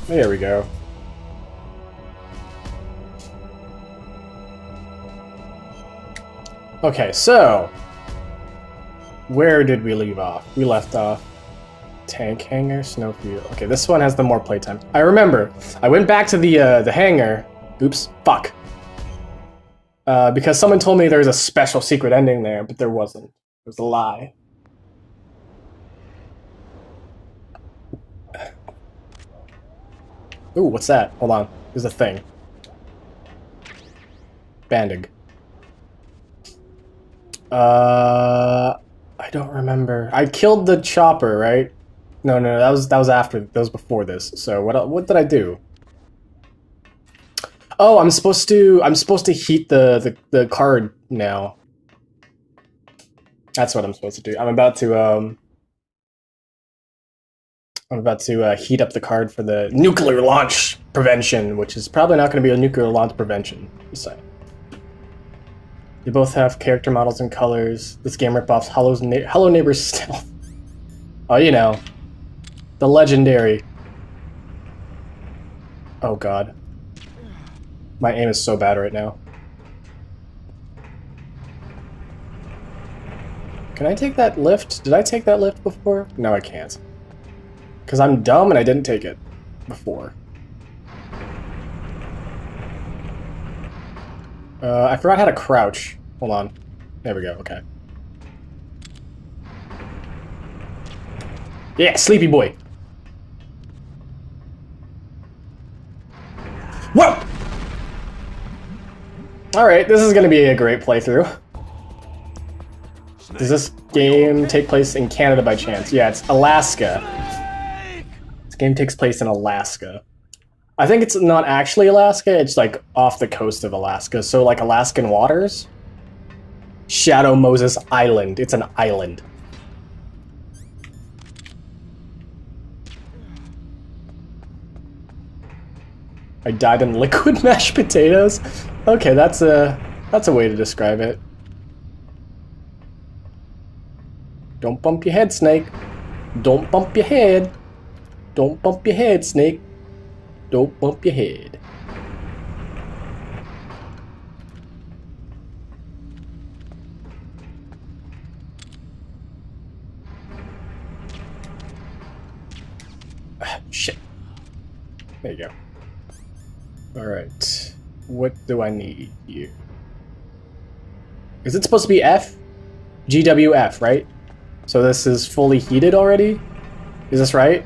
There we go. Okay, so where did we leave off? We left off tank hangar, snowfield. Okay, this one has the more playtime. I remember. I went back to the hangar. Oops, fuck. Because someone told me there was a special secret ending there, but there wasn't. It was a lie. Ooh, what's that? Hold on. There's a thing. Bandig. I don't remember. I killed the chopper, right? No, that was after. That was before this. So what did I do? Oh, I'm supposed to heat the card now. That's what I'm supposed to do. I'm about to heat up the card for the nuclear launch prevention, which is probably not going to be a nuclear launch prevention. So, you both have character models and colors. This game ripoffs Hello Neighbor's Stealth. Oh, you know, the legendary. Oh God, my aim is so bad right now. Can I take that lift? Did I take that lift before? No, I can't. Because I'm dumb and I didn't take it before. I forgot how to crouch. Hold on. There we go, okay. Yeah, sleepy boy! Whoa! Alright, this is gonna be a great playthrough. Does this game take place in Canada by chance? Yeah, it's Alaska. This game takes place in Alaska. I think it's not actually Alaska, it's like off the coast of Alaska, so like Alaskan waters? Shadow Moses Island. It's an island. I died in liquid mashed potatoes? Okay, that's a way to describe it. Don't bump your head, Snake. Don't bump your head. Don't bump your head, Snake. Don't bump your head. Shit. There you go. Alright. What do I need here? Is it supposed to be F? GWF, right? So this is fully heated already? Is this right?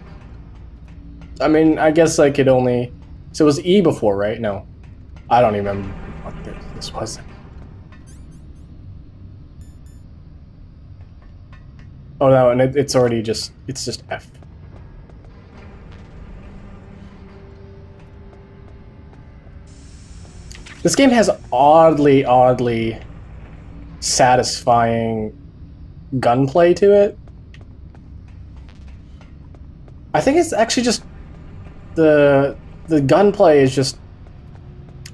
I mean, I guess I could only... So it was E before, right? No. I don't even remember what this was. Oh no, and it's already just... It's just F. This game has oddly satisfying gunplay to it. I think it's actually just the gunplay is just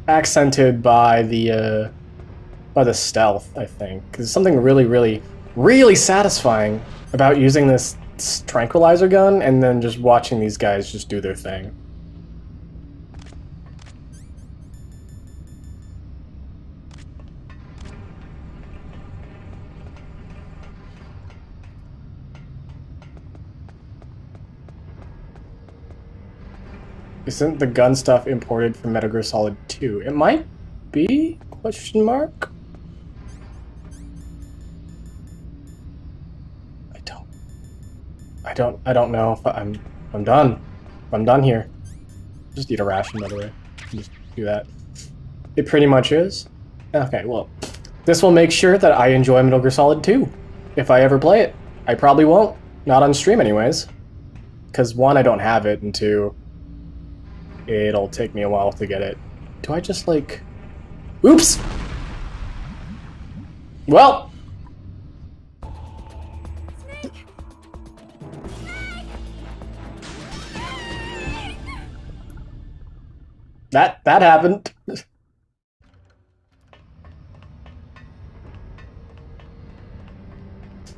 accented by the stealth, I think. There's something really satisfying about using this tranquilizer gun and then just watching these guys just do their thing. Isn't the gun stuff imported from Metal Gear Solid 2? It might be? Question mark? I don't know if I'm done. I'm done here. Just eat a ration, by the way. Just do that. It pretty much is. Okay, well, this will make sure that I enjoy Metal Gear Solid 2 if I ever play it. I probably won't. Not on stream anyways. Because one, I don't have it, and two, it'll take me a while to get it. Do I just like... Oops! Well! That happened.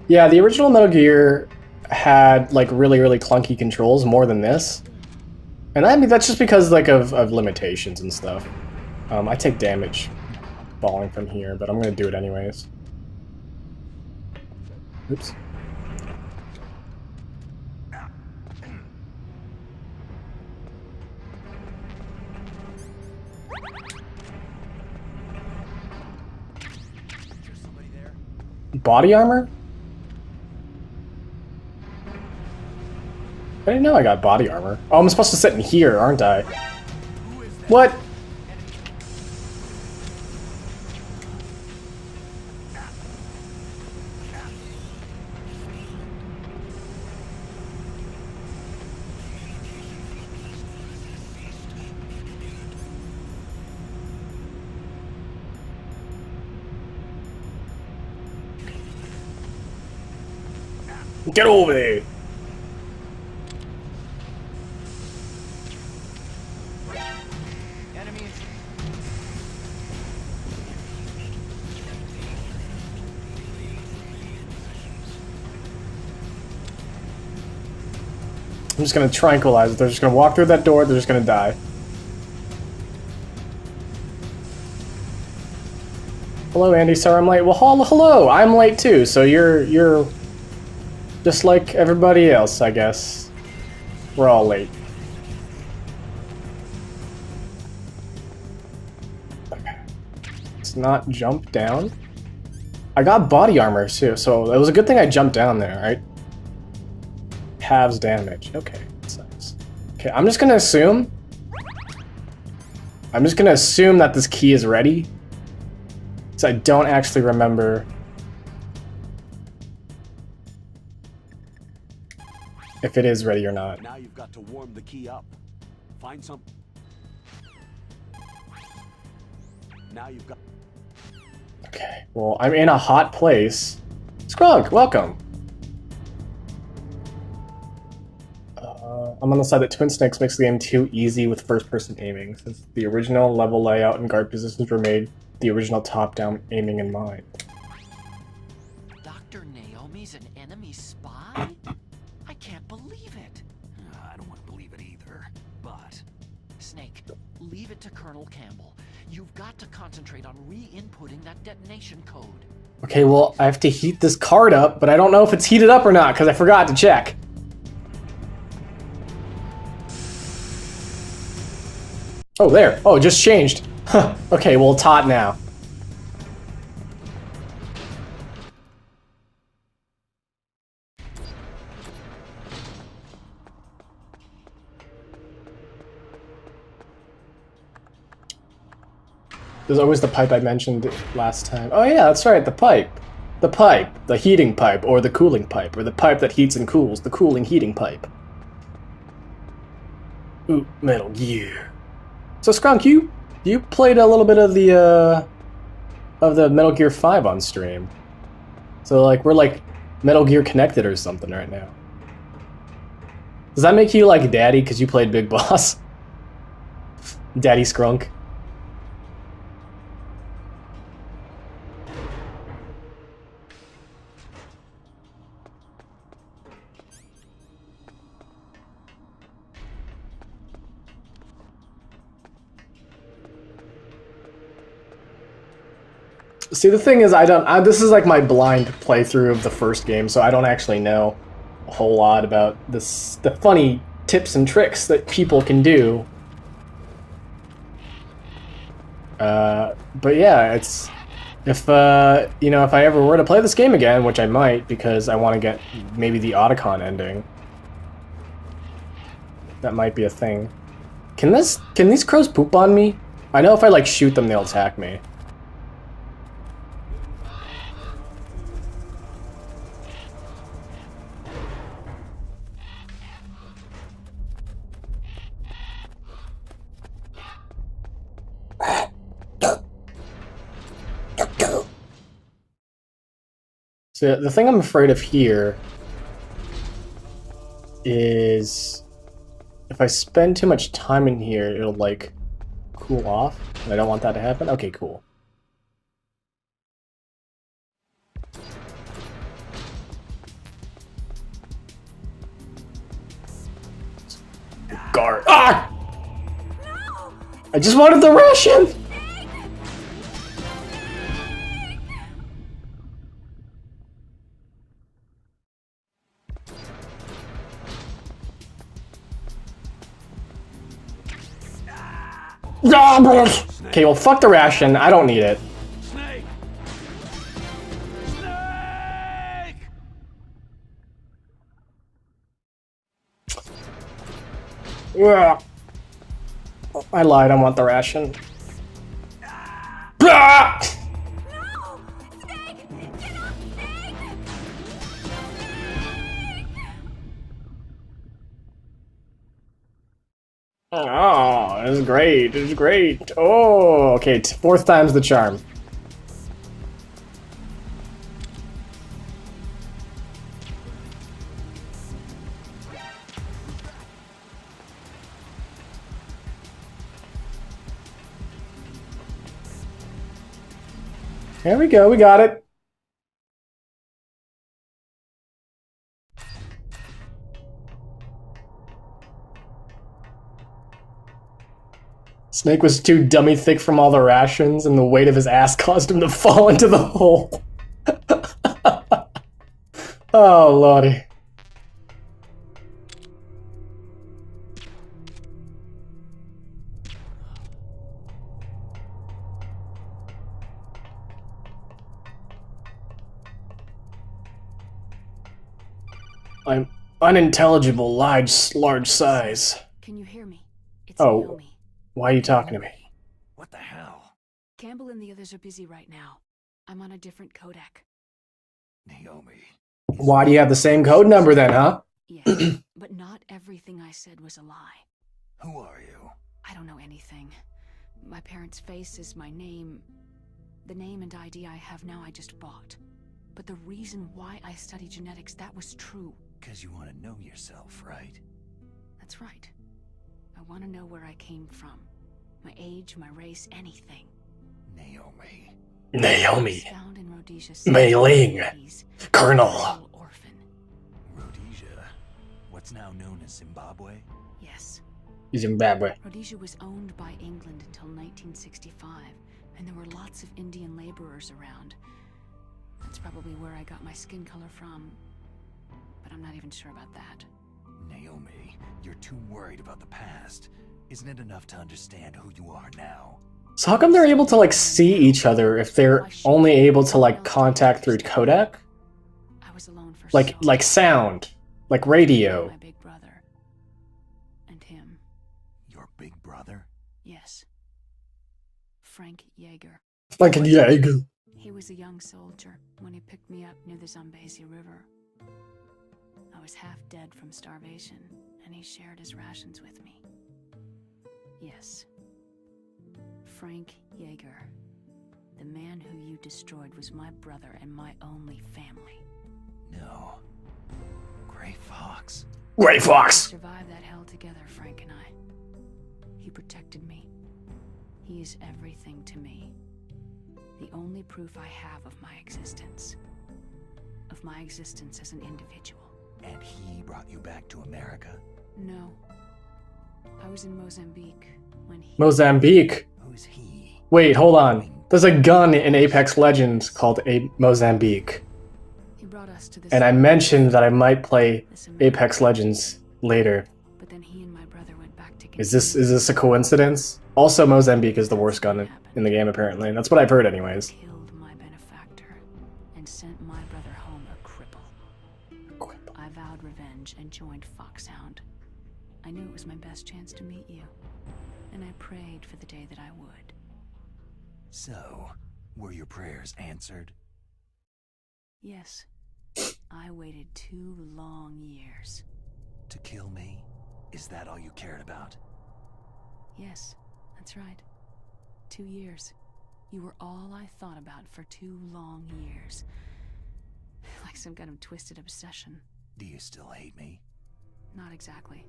Yeah, the original Metal Gear had like really clunky controls more than this. And I mean, that's just because, like, of limitations and stuff. I take damage falling from here, but I'm gonna do it anyways. Oops. Body armor? I didn't know I got body armor. Oh, I'm supposed to sit in here, aren't I? What? Get over there! I'm just gonna tranquilize it. They're just gonna walk through that door, they're just gonna die. Hello, Andy, sorry I'm late. Well, hello, I'm late too, so you're just like everybody else, I guess. We're all late. Okay. Let's not jump down. I got body armor too, so it was a good thing I jumped down there, right? Halves damage. Okay, that's nice. Okay, I'm just gonna assume that this key is ready. So I don't actually remember if it is ready or not. Now you've got to warm the key up. Find some. Now you've got. Okay, well, I'm in a hot place. Scrug, welcome. I'm on the side that Twin Snakes makes the game too easy with first-person aiming, since the original level layout and guard positions were made the original top-down aiming in mind. Dr. Naomi's an enemy spy? I can't believe it. I don't want to believe it either, but... Snake, leave it to Colonel Campbell. You've got to concentrate on re-inputting that detonation code. Okay, well, I have to heat this card up, but I don't know if it's heated up or not, because I forgot to check. Oh, there. Oh, it just changed. Huh. Okay, well, it's hot now. There's always the pipe I mentioned last time. Oh yeah, that's right, the pipe. The pipe. The heating pipe, or the cooling pipe, or the pipe that heats and cools. The cooling heating pipe. Ooh, Metal Gear. So Skronk, you played a little bit of the Metal Gear 5 on stream. So like we're like Metal Gear connected or something right now. Does that make you like Daddy because you played Big Boss? Daddy Skrunk. See, the thing is, this is like my blind playthrough of the first game, so I don't actually know a whole lot about the funny tips and tricks that people can do. But yeah, it's if if I ever were to play this game again, which I might because I want to get maybe the Otacon ending. That might be a thing. Can these crows poop on me? I know if I like shoot them, they'll attack me. So the thing I'm afraid of here is if I spend too much time in here, it'll like cool off, and I don't want that to happen. Okay, cool. Scar. Ah! I just wanted the ration! Okay, well, fuck the ration. I don't need it. Snake! Snake! Ugh. I lied. I want the ration. Ah! Oh, it's great. It's great. Oh, okay. Fourth time's the charm. There we go. We got it. Snake was too dummy thick from all the rations, and the weight of his ass caused him to fall into the hole. Oh, lordy. I'm unintelligible, large size. Can you hear me? It's Oh. Naomi. Why are you talking to me? What the hell? Campbell and the others are busy right now. I'm on a different codec. Naomi. Why do you have the same code number then, huh? Yes, but not everything I said was a lie. Who are you? I don't know anything. My parents' face is my name. The name and ID I have now I just bought. But the reason why I study genetics, that was true. Because you want to know yourself, right? That's right. I want to know where I came from. My age, my race, anything. Naomi. Naomi. Found in Rhodesia. Mei Ling. Colonel. Little orphan. Rhodesia. What's now known as Zimbabwe? Yes. Zimbabwe. Rhodesia was owned by England until 1965, and there were lots of Indian laborers around. That's probably where I got my skin color from, but I'm not even sure about that. Naomi, you're too worried about the past. Isn't it enough to understand who you are now? So how come they're able to, like, see each other if they're only able to, like, contact through codec? I was alone for Like sound. Like radio. My big brother. And him. Your big brother? Yes. Frank Yeager. Like a Jaeger. He was a young soldier when he picked me up near the Zambezi River. I was half dead from starvation, and he shared his rations with me. Yes. Frank Yeager. The man who you destroyed was my brother and my only family. No. Gray Fox. Gray We Fox! survived that hell together, Frank and I. He protected me. He is everything to me. The only proof I have of my existence. Of my existence as an individual. And he brought you back to America? No. I was in Mozambique when he... Mozambique. Who's he? Wait, hold on. There's a gun in Apex Legends called Mozambique. He brought us to this... And I mentioned that I might play Apex Legends later. But then he and my brother went back to... Is this a coincidence? Also, Mozambique is the worst gun in the game, apparently. That's what I've heard, anyways. Killed my benefactor and sent my brother home a cripple. I vowed revenge and joined Foxhound. I knew it was my best chance to meet you, and I prayed for the day that I would. So, were your prayers answered? Yes. I waited 2 long years. To kill me? Is that all you cared about? Yes, that's right. 2 years. You were all I thought about for 2 long years. Like some kind of twisted obsession. Do you still hate me? Not exactly.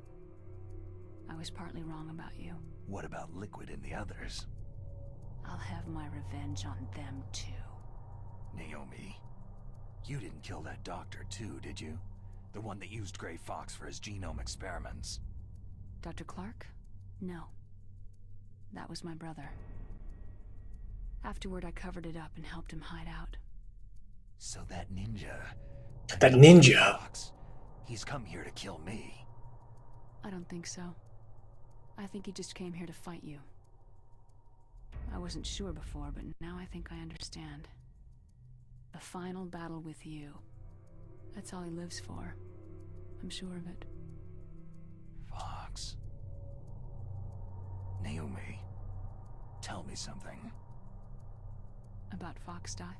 I was partly wrong about you. What about Liquid and the others? I'll have my revenge on them too. Naomi, you didn't kill that doctor too, did you? The one that used Gray Fox for his genome experiments. Dr. Clark? No. That was my brother. Afterward, I covered it up and helped him hide out. So that ninja... That ninja. He's come here to kill me. I don't think so. I think he just came here to fight you. I wasn't sure before, but now I think I understand. The final battle with you. That's all he lives for. I'm sure of it. Fox. Naomi, tell me something. About Foxdie?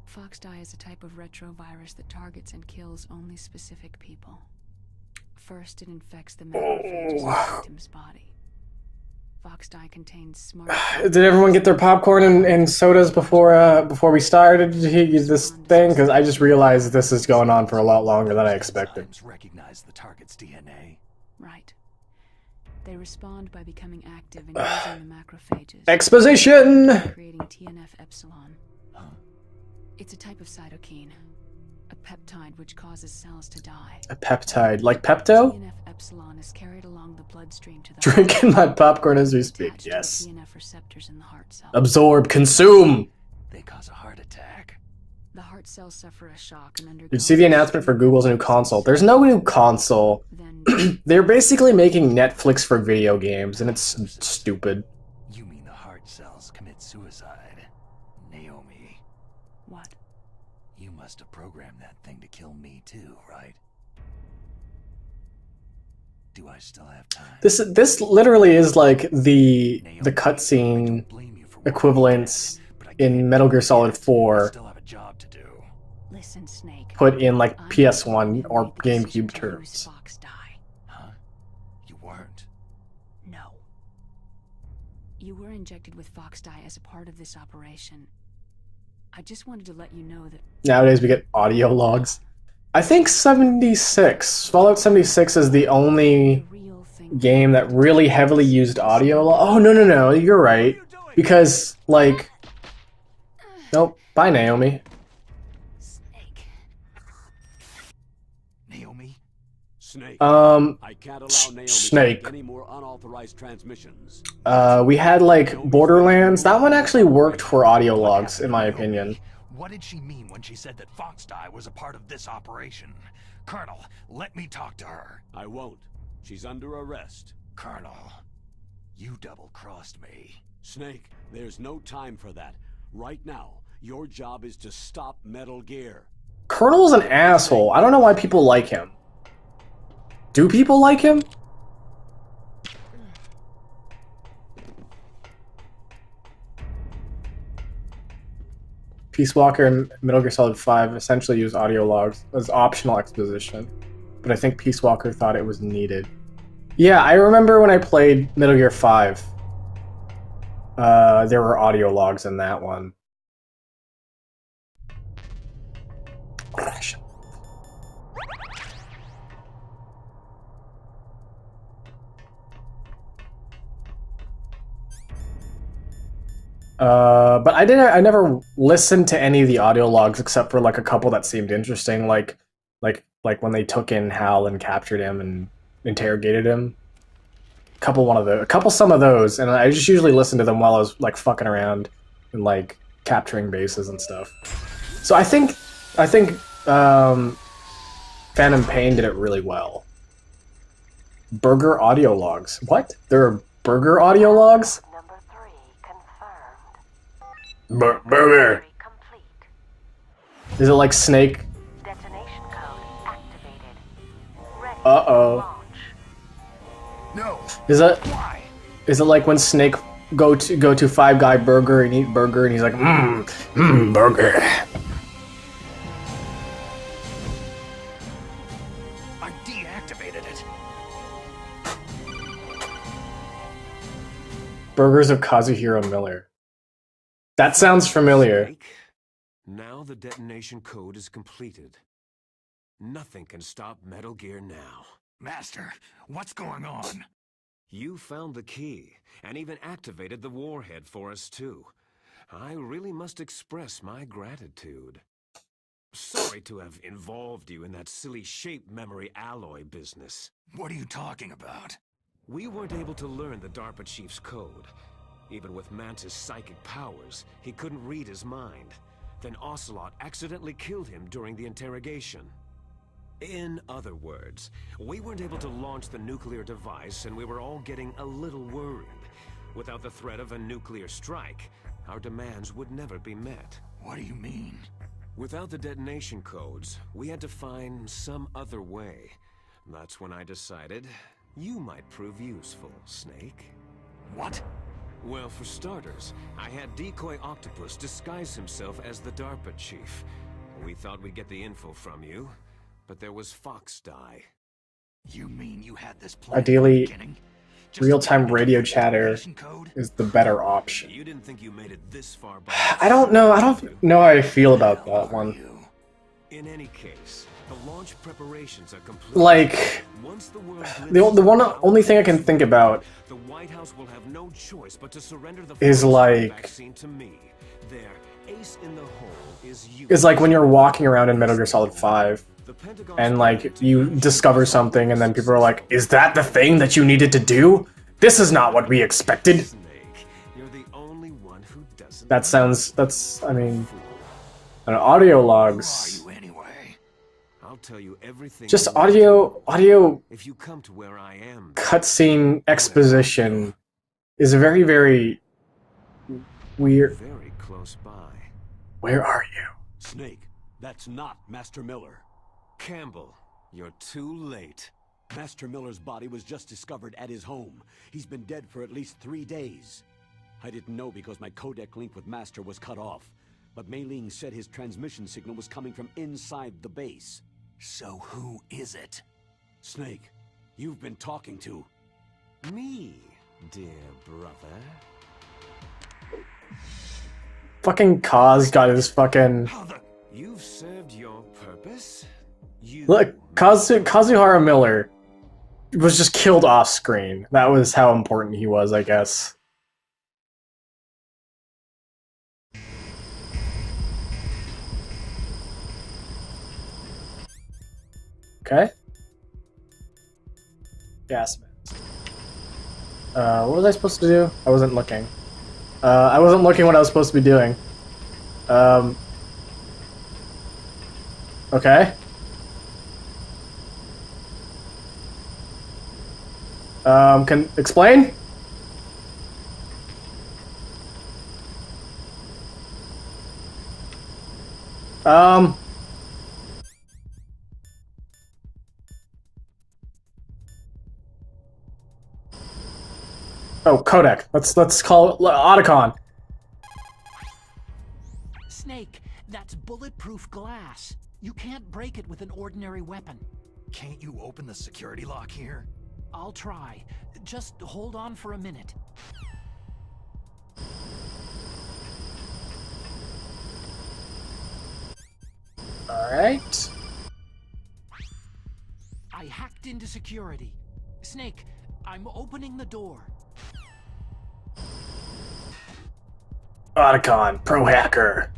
Foxdie is a type of retrovirus that targets and kills only specific people. First, it infects the macrophages of the victim's body. Foxdie contains smart... Did everyone get their popcorn and sodas before we started this thing? Because I just realized this is going on for a lot longer than I expected. Recognize the target's DNA. Right. They respond by becoming active and using the macrophages. Exposition! Creating TNF-epsilon. Huh? It's a type of cytokine. A peptide which causes cells to die. A peptide, like Pepto? TNF-epsilon is carried along the bloodstream to the Drinking my popcorn as we speak, yes. TNF receptors in the heart cell. Absorb, consume! They cause a heart attack. The heart cells suffer a shock and undergo... Did you see the announcement for Google's new console? There's no new console. Then They're basically making Netflix for video games, and it's stupid. You mean the heart cells commit suicide? Naomi, what? you must have programmed that thing to kill me too, right? Do I still have time? This literally is like the Naomi, cutscene I don't blame you for equivalents but I can't in Metal Gear Solid I 4 still have a job to do. Listen, Snake. put in like I'm PS1 or not the one who made the decision GameCube to terms. use Foxdie. Huh? You weren't. No. You were injected with Foxdie as a part of this operation. I just wanted to let you know that... Nowadays we get audio logs. I think 76, Fallout 76 is the only the real thing... game that really heavily used audio Oh, no, you're right. Because, like... Nope. Bye, Naomi. Snake. Naomi? Snake. I can't allow Naomi Snake. to make any more unauthorized transmissions. We had, like, Borderlands. That one actually worked for audio logs, in my opinion. What did she mean when she said that Foxdie was a part of this operation? Colonel, let me talk to her. I won't. She's under arrest. Colonel, you double-crossed me. Snake, there's no time for that. Right now, your job is to stop Metal Gear. Colonel's an asshole. I don't know why people like him. Do people like him? Peace Walker and Metal Gear Solid 5 essentially use audio logs as optional exposition, but I think Peace Walker thought it was needed. Yeah, I remember when I played Metal Gear 5, there were audio logs in that one. But I never listened to any of the audio logs except for like a couple that seemed interesting, like when they took in Hal and captured him and interrogated him. Some of those, and I just usually listened to them while I was like fucking around and like capturing bases and stuff. So I think Phantom Pain did it really well. Burger audio logs. What? There are burger audio logs? Number 3 confirmed. Burger. Complete. Is it like Snake? Detonation code activated. Ready Uh-oh. to launch. No. Is it Why? like when Snake go to Five Guy Burger and eat burger and he's like burger. I deactivated it. Burgers of Kazuhiro Miller. That sounds familiar. Snake, now the detonation code is completed. Nothing can stop Metal Gear now. Master, what's going on? You found the key, and even activated the warhead for us too. I really must express my gratitude. Sorry to have involved you in that silly shape memory alloy business. What are you talking about? We weren't able to learn the DARPA chief's code. Even with Mantis' psychic powers, he couldn't read his mind. Then Ocelot accidentally killed him during the interrogation. In other words, we weren't able to launch the nuclear device, and we were all getting a little worried. Without the threat of a nuclear strike, our demands would never be met. What do you mean? Without the detonation codes, we had to find some other way. That's when I decided you might prove useful, Snake. What? Well, for starters, I had Decoy Octopus disguise himself as the DARPA chief. We thought we'd get the info from you, but there was Foxdie. You mean you had this plan Ideally, from the beginning? Just real-time to radio get the chatter detonation code? is the better option. You didn't think you made it this far by I don't know. I don't know how I feel about How that are one. you? In any case, the launch preparations are complete. Like, Once the world the one only thing I can think about the White House will have no choice but to surrender the is like vaccine to me. Their ace in the hole is you. is like when you're walking around in Metal Gear Solid 5 The Pentagon's and like plan to you use discover something and then people are like, "Is that the thing that you needed to do? This is not what we expected." Snake. You're the only one who doesn't. That sounds I mean, an audio Who logs. are you anyway? I'll tell you everything. Just you want audio if you come to where I am. cutscene exposition is very, very weird. Very close by. Where are you? Snake, that's not Master Miller. Campbell, you're too late. Master Miller's body was just discovered at his home. He's been dead for at least 3 days. I didn't know because my codec link with Master was cut off, but Mei Ling said his transmission signal was coming from inside the base. So who is it? Snake, you've been talking to... Me, dear brother. Fucking Kaz got his fucking... How the... You've served your purpose. You Look, Kazuhara Miller was just killed off screen. That was how important he was, I guess. Okay. Gas mask. What was I supposed to do? I wasn't looking. I wasn't looking what I was supposed to be doing. Okay. Can explain? Oh, codec. Let's call it Otacon. Snake, that's bulletproof glass. You can't break it with an ordinary weapon. Can't you open the security lock here? I'll try. Just hold on for a minute. Alright. I hacked into security. Snake, I'm opening the door. Otacon, pro hacker.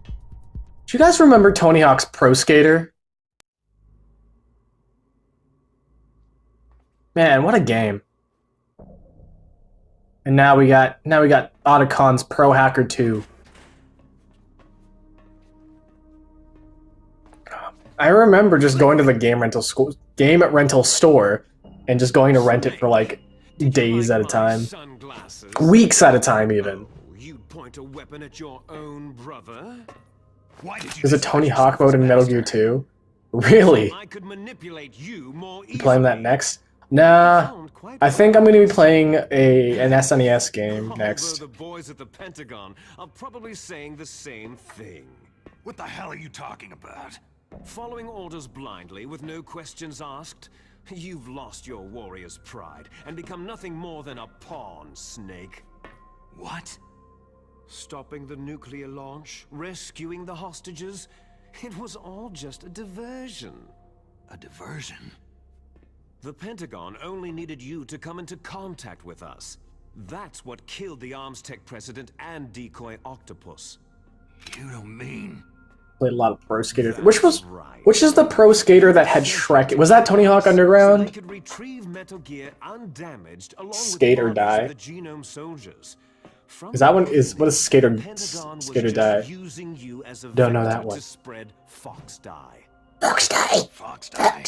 Do you guys remember Tony Hawk's Pro Skater? Man, what a game. And now we got Otacon's Pro Hacker 2. I remember just going to the game rental store and just going to rent it for like days at a time. Weeks at a time even. You'd point a weapon at your own brother? Why did you There's a decide Tony to Hawk use mode in this Metal Gear master? 2. Really? I could manipulate you more You playing that easily. next? Nah. I think I'm going to be playing an SNES game Although next. the boys at the Pentagon are probably saying the same thing. What the hell are you talking about? Following orders blindly with no questions asked, you've lost your warrior's pride and become nothing more than a pawn, Snake. What? Stopping the nuclear launch, rescuing the hostages, it was all just a diversion. A diversion? The Pentagon only needed you to come into contact with us. That's what killed the Arms Tech president and Decoy Octopus. You don't mean... Played a lot of Pro Skater. Which is the Pro Skater that had Shrek? Was that Tony Hawk Underground? They could retrieve Metal Gear undamaged along Skate or with parts Die. of the Genome Soldiers. Is that one? What is Skater Pentagon was Skater just Die? using you as a Don't know vector that one. to spread Fox Die. Fox Die. Fox Die.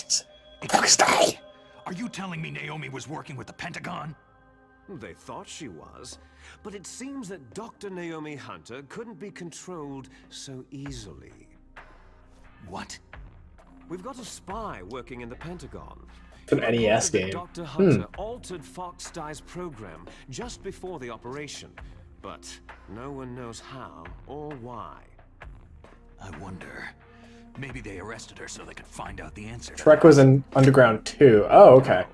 Fox Die. Are you telling me Naomi was working with the Pentagon? They thought she was, but it seems that Dr. Naomi Hunter couldn't be controlled so easily. What? We've got a spy working in the Pentagon. It's an He NES reported that game. Dr. Hunter altered Fox Die's program just before the operation, but no one knows how or why. I wonder. Maybe they arrested her so they could find out the answer. Shrek was in Underground 2. Oh, okay.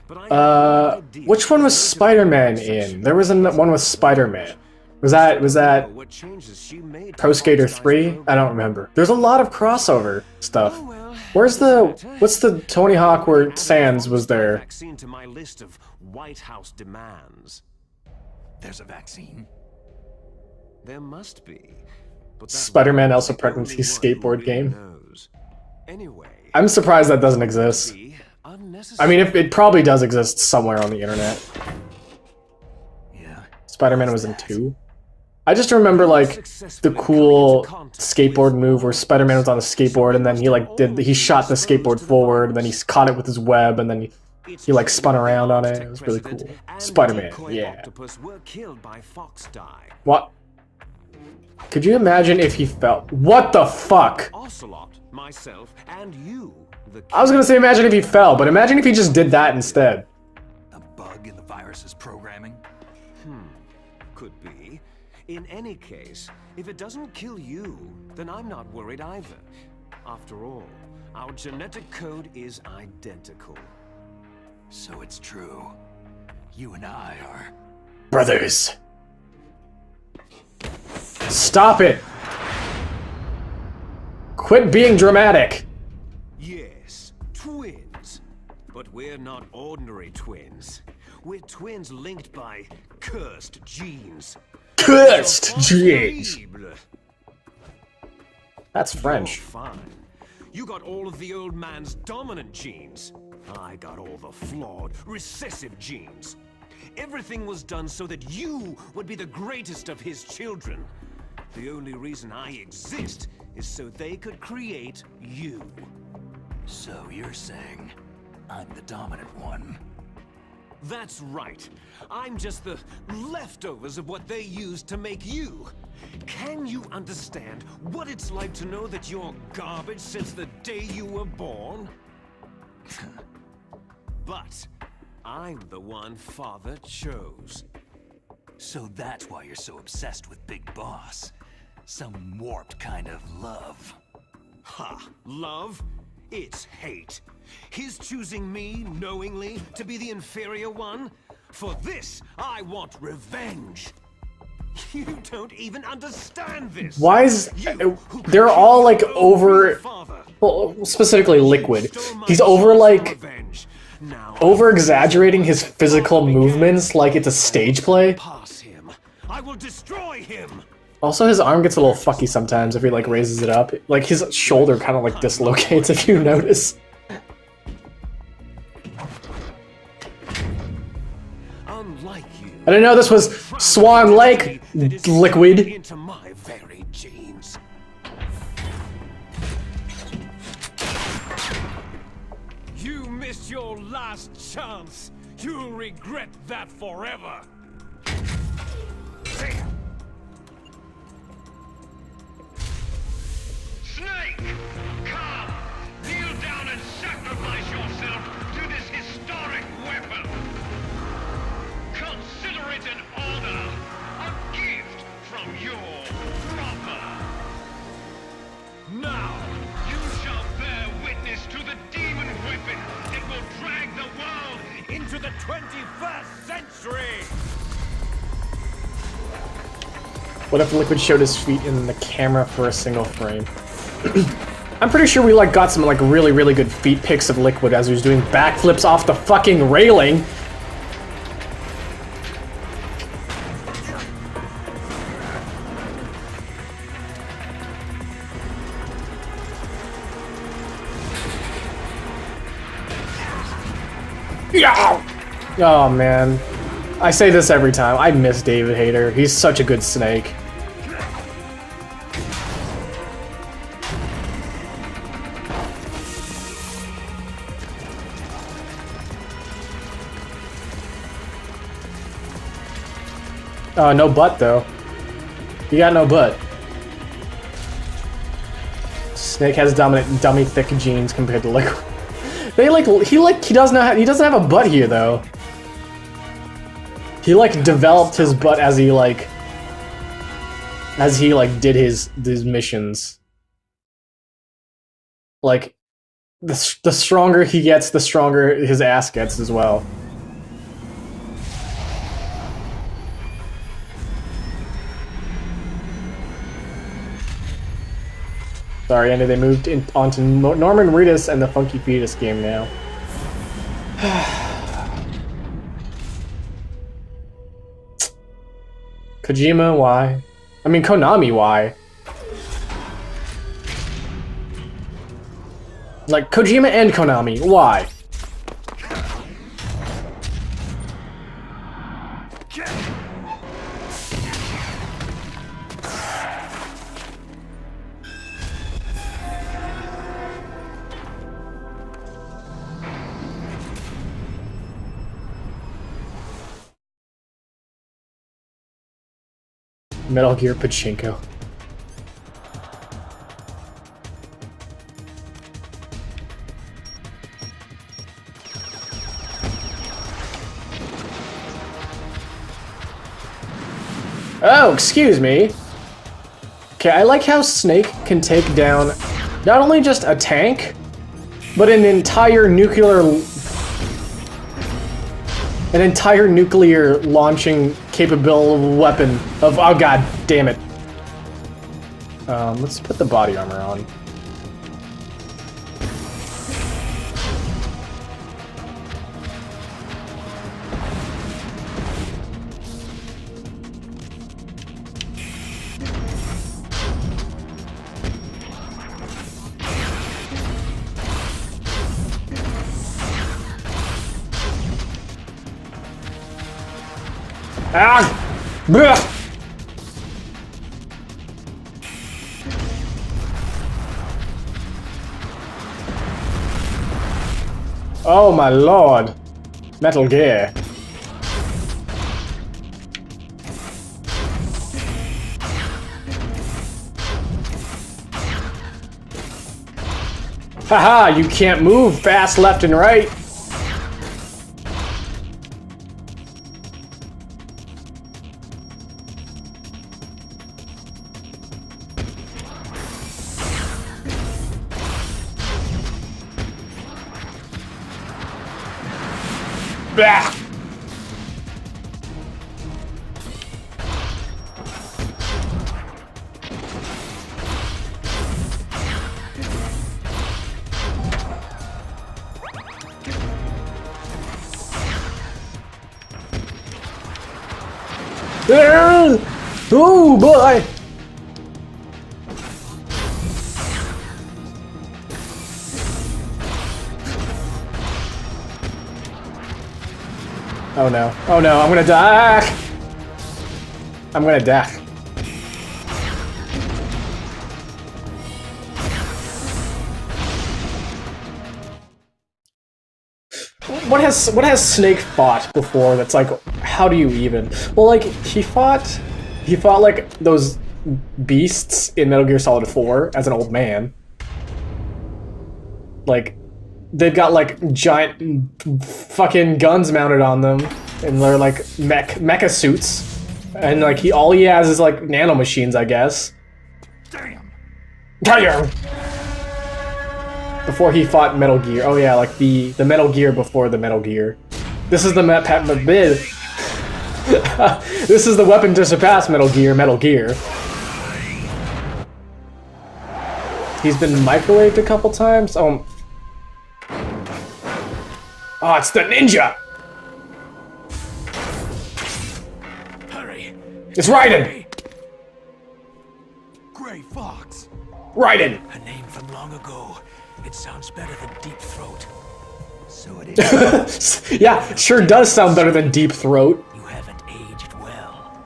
But I have no idea Which one was if Spider-Man there's in? There was one with Spider-Man. Was that what changes she made to Pro Skater Fox Die's 3? program. I don't remember. There's a lot of crossover stuff. Oh, well, What's the Tony Hawk where Sans was there? Vaccine to my list of White House demands. There's a vaccine. There must be. But that Spider-Man was also the pregnancy only one who skateboard really game. knows. Anyway, I'm surprised that doesn't exist. be I unnecessary. mean, it probably does exist somewhere on the internet. Yeah. Spider-Man was in 2. I just remember like the cool skateboard move where Spider-Man was on a skateboard and then he shot the skateboard forward and then he caught it with his web and then he like spun around on it. It was really cool. Spider-Man, yeah. Octopus were killed by Fox Die. What? Could you imagine if he fell? What the fuck? Ocelot, myself, and you, the I was gonna say imagine if he fell, but imagine if he just did that instead. A bug in the virus's programming? could be. In any case, if it doesn't kill you, then I'm not worried either. After all, our genetic code is identical. So it's true. You and I are... Brothers. Stop it! Quit being dramatic! Yes, twins. But we're not ordinary twins. We're twins linked by cursed genes. Cursed genes! That's French. You're fine. You got all of the old man's dominant genes. I got all the flawed, recessive genes. Everything was done so that you would be the greatest of his children. The only reason I exist is so they could create you. So you're saying I'm the dominant one? That's right. I'm just the leftovers of what they used to make you. Can you understand what it's like to know that you're garbage since the day you were born? But I'm the one Father chose. So that's why you're so obsessed with Big Boss. Some warped kind of love. Ha! Love? It's hate. His choosing me, knowingly, to be the inferior one? For this, I want revenge. You don't even understand this. Why is... You, who They're killed all like your own over... father. Well, specifically Liquid. Stole my He's over source of like... revenge. Now over-exaggerating his physical movements like it's a stage play. pass him. I will destroy him. Also, his arm gets a little fucky sometimes if he like raises it up. Like his shoulder kind of like dislocates if you notice. Unlike you. I didn't know this was Swan Lake, Liquid. Into my very genes. You missed your last chance. You'll regret that forever. Snake! Come! Kneel down and sacrifice yourself to this historic weapon! Consider it an honor! A gift from your brother! Now, you shall bear witness to the demon weapon that will drag the world into the 21st century! What if Liquid showed his feet in the camera for a single frame? I'm pretty sure we like got some like really good feet pics of Liquid as he was doing backflips off the fucking railing. Yeah! Oh man. I say this every time. I miss David Hayter. He's such a good Snake. No butt though. You got no butt. Snake has dominant dummy thick genes compared to Liquid. He doesn't have a butt here though. He developed his butt as he did his missions. Like the stronger he gets, the stronger his ass gets as well. Sorry, Andy, they moved onto Norman Reedus and the Funky Fetus game now. Kojima, why? I mean, Konami, why? Like, Kojima and Konami, why? Metal Gear Pachinko. Oh, excuse me. Okay, I like how Snake can take down not only just a tank, but an entire nuclear launching capable weapon of, oh god damn it. Let's put the body armor on. Ah! Blech! Oh my lord! Metal Gear. Haha, you can't move fast left and right. Bah! Oh boy! Oh no. Oh no, I'm gonna die! I'm gonna die. What has Snake fought before that's like, how do you even? Well, like, he fought like those beasts in Metal Gear Solid 4 as an old man. Like, they've got like giant fucking guns mounted on them, and they're like mecha suits, and like all he has is like nanomachines, I guess. Damn. Before he fought Metal Gear. Oh yeah, like the Metal Gear before the Metal Gear. This is the bid. This is the weapon to surpass Metal Gear. Metal Gear. He's been microwaved a couple times. Oh, it's the ninja! Hurry. It's Raiden! Gray Fox. Raiden! A name from long ago. It sounds better than Deep Throat. So it is. Yeah, it sure does sound better than Deep Throat. You haven't aged well.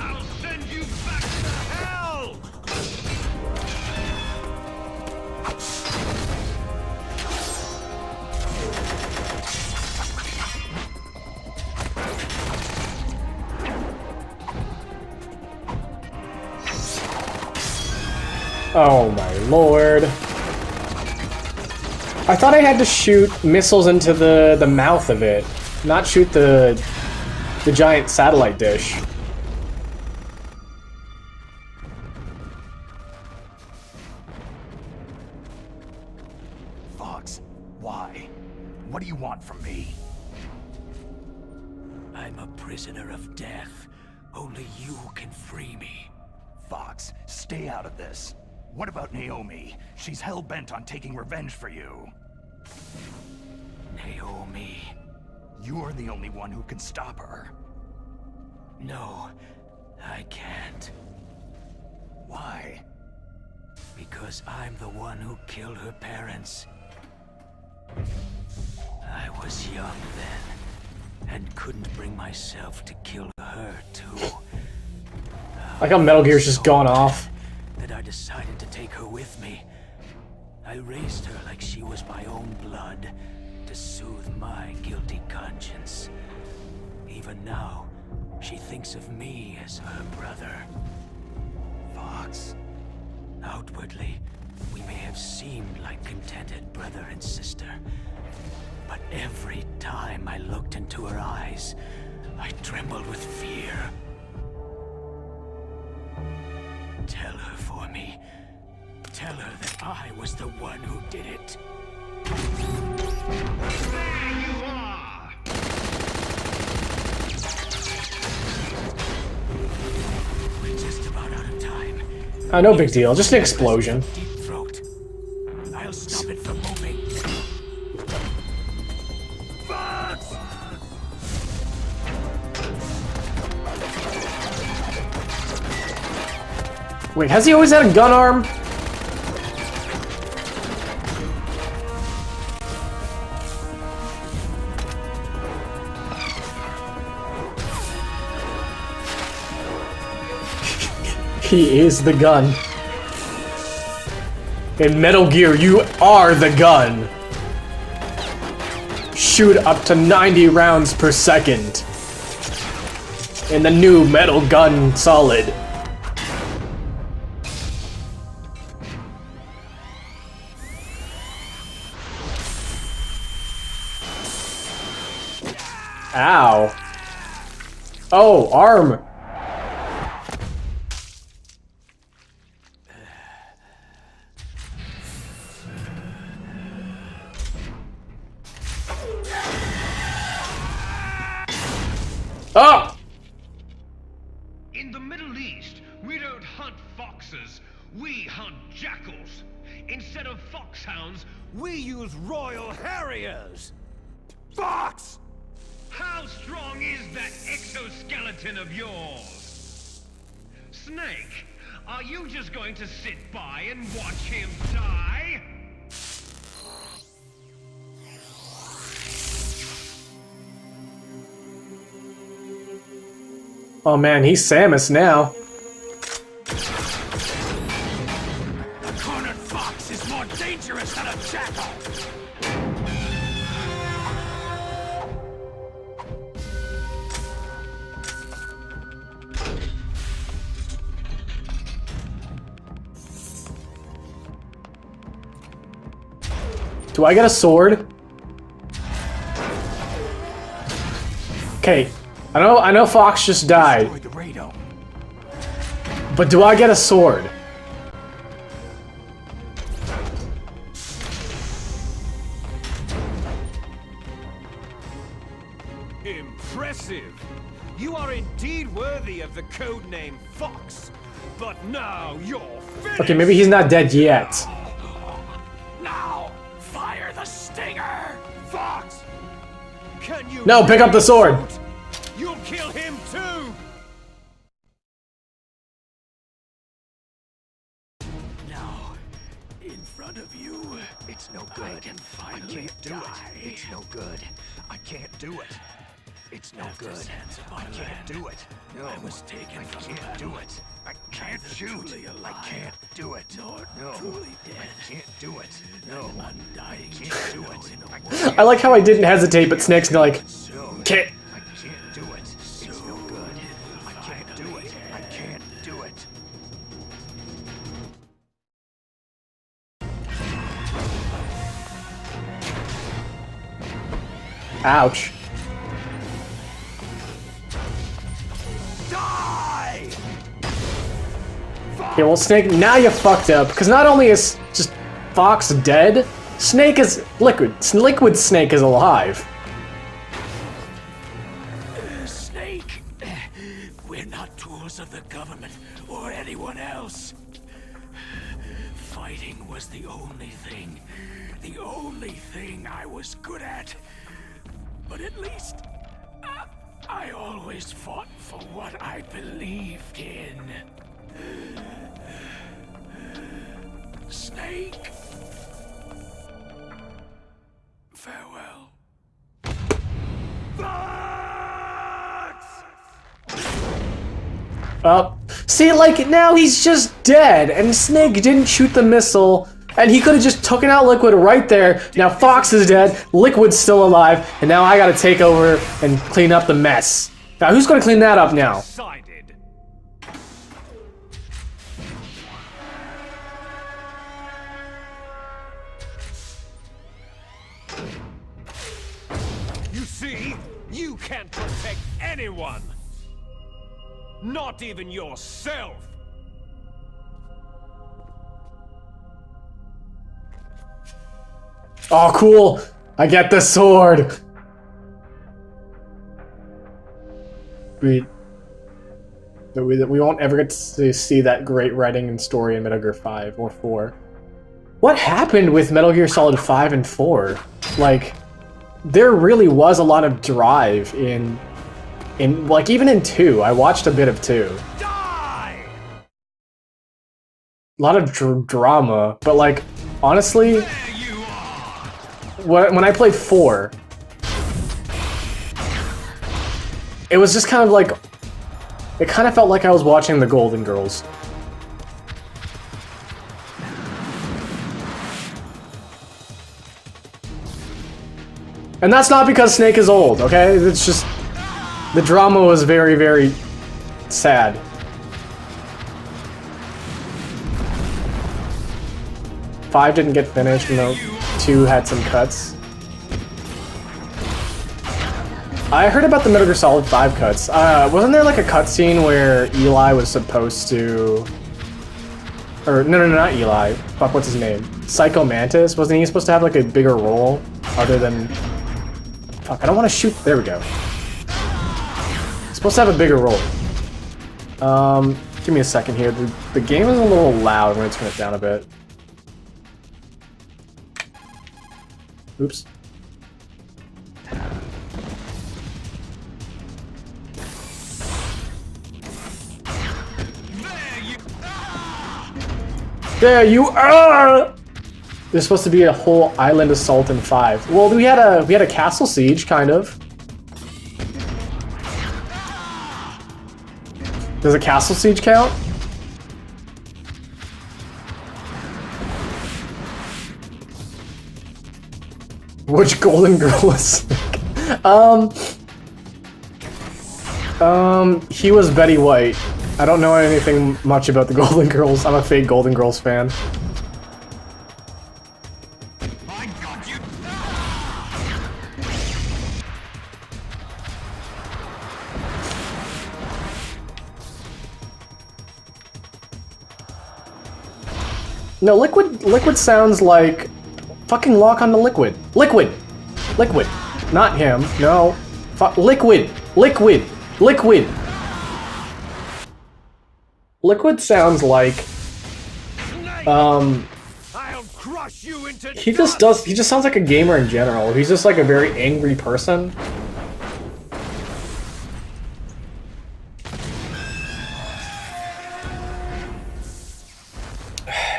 I'll send you back to hell! Oh my lord. I thought I had to shoot missiles into the mouth of it, not shoot the giant satellite dish. Fox, why? What do you want from me? I'm a prisoner of death. Only you can free me. Fox, stay out of this. What about Naomi? She's hell-bent on taking revenge for you. Naomi? You're the only one who can stop her. No, I can't. Why? Because I'm the one who killed her parents. I was young then, and couldn't bring myself to kill her too. Like how Metal Gear's just gone off. That I decided to take her with me. I raised her like she was my own blood, to soothe my guilty conscience. Even now, she thinks of me as her brother. Fox. Outwardly, we may have seemed like contented brother and sister. But every time I looked into her eyes, I trembled with fear. Tell her for me. Tell her that I was the one who did it. There you are! We're just about out of time. No big deal, just an explosion. Deep throat. I'll stop it from moving. Wait, has he always had a gun arm? He is the gun. In Metal Gear, you are the gun. Shoot up to 90 rounds per second. In the new Metal Gun Solid. Ow. Oh, arm. Oh! In the Middle East, we don't hunt foxes, we hunt jackals. Instead of foxhounds, We use Royal Harriers! Fox! how strong is that exoskeleton of yours? Snake, are you just going to sit by and watch him die? Oh man, he's Samus now. A cornered fox is more dangerous than a jackal! Do I get a sword? Okay, I know Fox just died, Destroy the radome. but do I get a sword? Impressive! You are indeed worthy of the codename Fox. But now you're finished! Okay, maybe he's not dead yet. Now, fire the stinger! Fox! Can you... No, pick up the sword! You'll kill him too! Now, in front of you, It's no good. I can't do it. It's no good. I can't do it. It's no After good. sands of my I can't land, do it. No, I was taken I from can't battle. do it. I can't Neither shoot. truly I alive, can't do it. nor No, truly dead. I can't do it. No, Undying I can't do shadow it. in a I world can't I like how I didn't hesitate, but Snake's like, No, can't. I can't do it. It's no good. I can't do it. I can't do it. Ouch. Die! Okay, well, Snake, now you fucked up, because not only is just Fox dead, Snake is Liquid. Liquid Snake is alive. Snake, we're not tools of the government or anyone else. Fighting was the only thing I was good at. But at least, I always fought for what I believed in. Snake, farewell. See, like, now he's just dead, and Snake didn't shoot the missile, and he could have just taken out Liquid right there. Now Fox is dead, Liquid's still alive, and now I gotta take over and clean up the mess. Now who's gonna clean that up now? Decided. You see, you can't protect anyone. Not even yourself. Oh, cool! I get the sword! We won't ever get to see that great writing and story in Metal Gear 5 or 4. What happened with Metal Gear Solid 5 and 4? Like, there really was a lot of drive in like, even in 2. I watched a bit of 2. Die! A lot of drama, but like, honestly, There you are! when I played 4, it was just kind of like, it kind of felt like I was watching the Golden Girls. And that's not because Snake is old, okay? It's just, the drama was very, very sad. Five didn't get finished, you know, 2 had some cuts. I heard about the Metal Gear Solid 5 cuts. Wasn't there like a cutscene where Eli was supposed to... Or, no, not Eli. Fuck, what's his name? Psycho Mantis? Wasn't he supposed to have like a bigger role other than... Fuck, I don't want to shoot... There we go. He's supposed to have a bigger role. Give me a second here. The game is a little loud. I'm gonna turn it down a bit. Oops. There you are! There's supposed to be a whole island assault in 5. Well, we had a castle siege, kind of. Does a castle siege count? Which Golden Girl was he was Betty White. I don't know anything much about the Golden Girls. I'm a fake Golden Girls fan. I got you! No, Liquid sounds like fucking lock on the Liquid. Liquid! Not him. No. Liquid! Liquid sounds like I'll crush you into he just sounds like a gamer in general. He's just like a very angry person.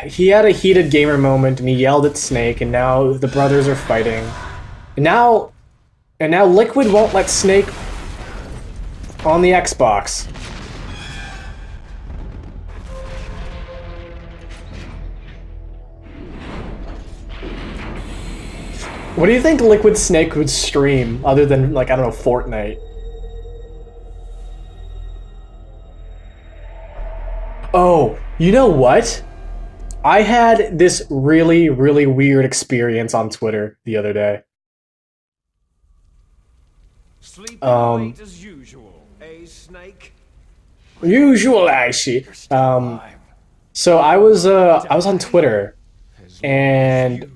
he had a heated gamer moment and he yelled at Snake, and now the brothers are fighting. And now Liquid won't let Snake on the Xbox. What do you think Liquid Snake would stream other than, like, I don't know, Fortnite? Oh, you know what? I had this really, really weird experience on Twitter the other day. Sleeping late as usual, eh, Snake? Usual, actually. So I was on Twitter, and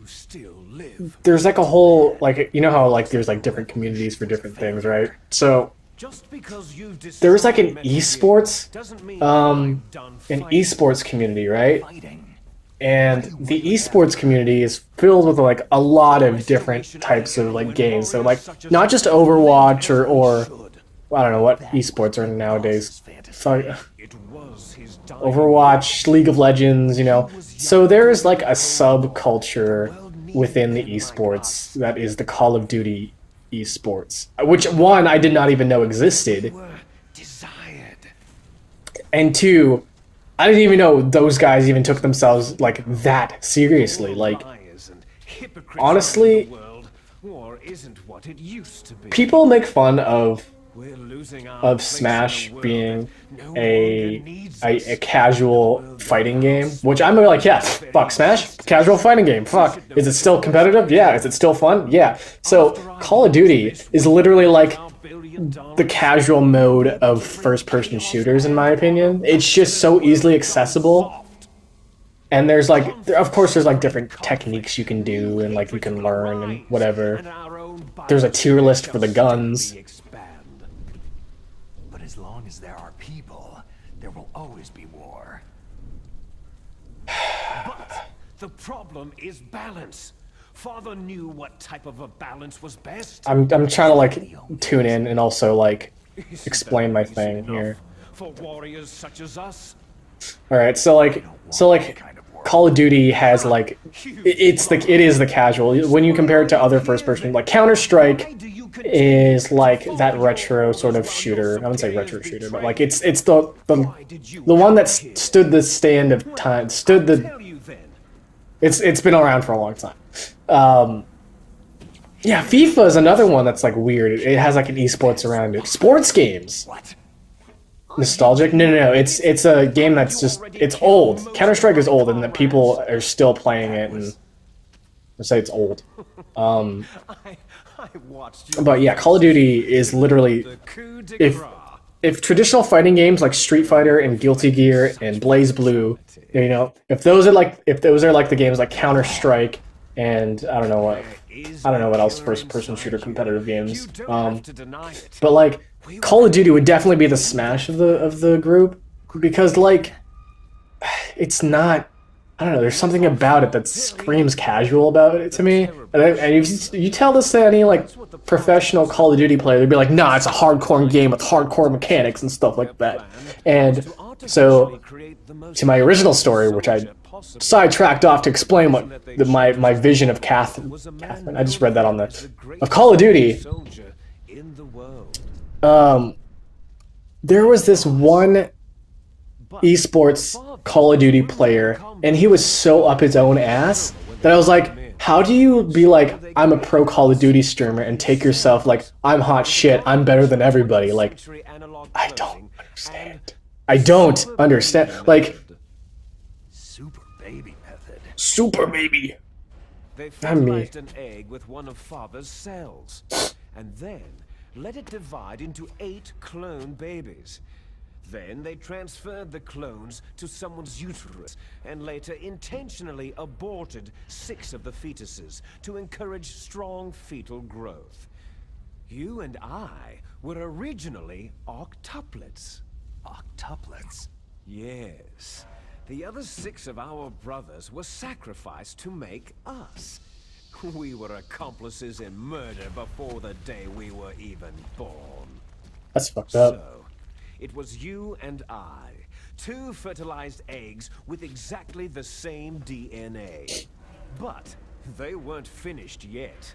there's like a whole, like, you know how like there's like different communities for different things, right? So there was like an esports community, right? And the esports community is filled with like a lot of different types of like games. So like not just Overwatch or I don't know what esports are nowadays. So, Overwatch, League of Legends, you know. So there's like a subculture within the esports that is the Call of Duty esports, which one I did not even know existed, and two, I didn't even know those guys even took themselves like that seriously. Like, honestly, people make fun of Smash being a casual fighting game, which I'm like, yeah, fuck Smash, casual fighting game, fuck. Is it still competitive? Yeah. Is it still fun? Yeah. So Call of Duty is literally like the casual mode of first-person shooters, in my opinion. It's just so easily accessible, and there's like, of course, there's like different techniques you can do and like you can learn and whatever. There's a tier list for the guns. But as long as there are people, there will always be war. But the problem is balance. Father knew what type of a balance was best. I'm trying to like tune in and also like explain my thing here. For warriors such as us. All right, so like Call of Duty has like it is the casual. When you compare it to other first person, like Counter-Strike is like that retro sort of shooter. I wouldn't say retro shooter, but like it's the one that stood the stand of time. It's been around for a long time. Yeah, FIFA is another one that's like weird. It has like an esports around it. Sports games. What? Nostalgic? No. It's a game that's just, it's old. Counter-Strike is old, and that people are still playing it, and I say it's old. But yeah, Call of Duty is literally, if traditional fighting games like Street Fighter and Guilty Gear and Blaze Blue, you know, if those are like the games like Counter-Strike and I don't know what else first-person shooter competitive games. But like Call of Duty would definitely be the Smash of the group, because like it's not, I don't know, there's something about it that screams casual about it to me. And if you tell this to any like professional Call of Duty player, they'd be like, nah, it's a hardcore game with hardcore mechanics and stuff like that. And so to my original story, which I sidetracked off to explain what my vision of Catherine. I just read that on of Call of Duty. There was this one esports Call of Duty player, and he was so up his own ass that I was like, how do you be like, I'm a pro Call of Duty streamer, and take yourself like, I'm hot shit, I'm better than everybody? Like, I don't understand. I don't understand. Like, Super baby. They fertilized an egg with one of Father's cells, and then let it divide into 8 clone babies. Then they transferred the clones to someone's uterus, and later intentionally aborted 6 of the fetuses to encourage strong fetal growth. You and I were originally octuplets. Octuplets? Yes. The other 6 of our brothers were sacrificed to make us. We were accomplices in murder before the day we were even born. That's fucked up. So, it was you and I, 2 fertilized eggs with exactly the same DNA. But they weren't finished yet.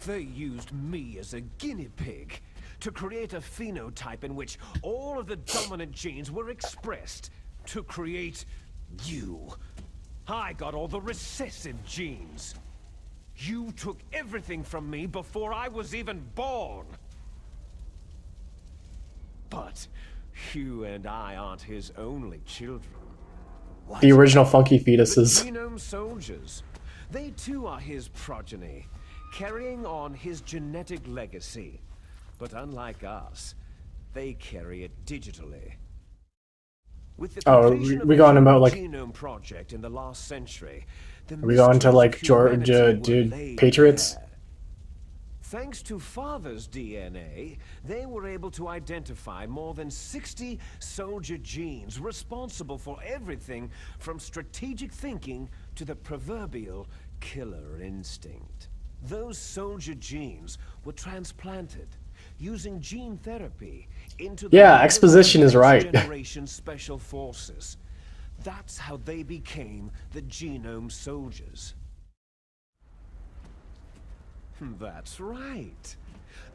They used me as a guinea pig to create a phenotype in which all of the dominant genes were expressed to create you. I got all the recessive genes. You took everything from me before I was even born. But you and I aren't his only children. What? The original funky fetuses. The genome soldiers. They too are his progeny, carrying on his genetic legacy. But unlike us, they carry it digitally. With the completion of we the going about like genome project in the last century, are we going to like Georgia, dude, Patriots? Bare. Thanks to Father's DNA, they were able to identify more than 60 soldier genes responsible for everything from strategic thinking to the proverbial killer instinct. Those soldier genes were transplanted using gene therapy into the exposition is right. generation special forces. That's how they became the genome soldiers. That's right.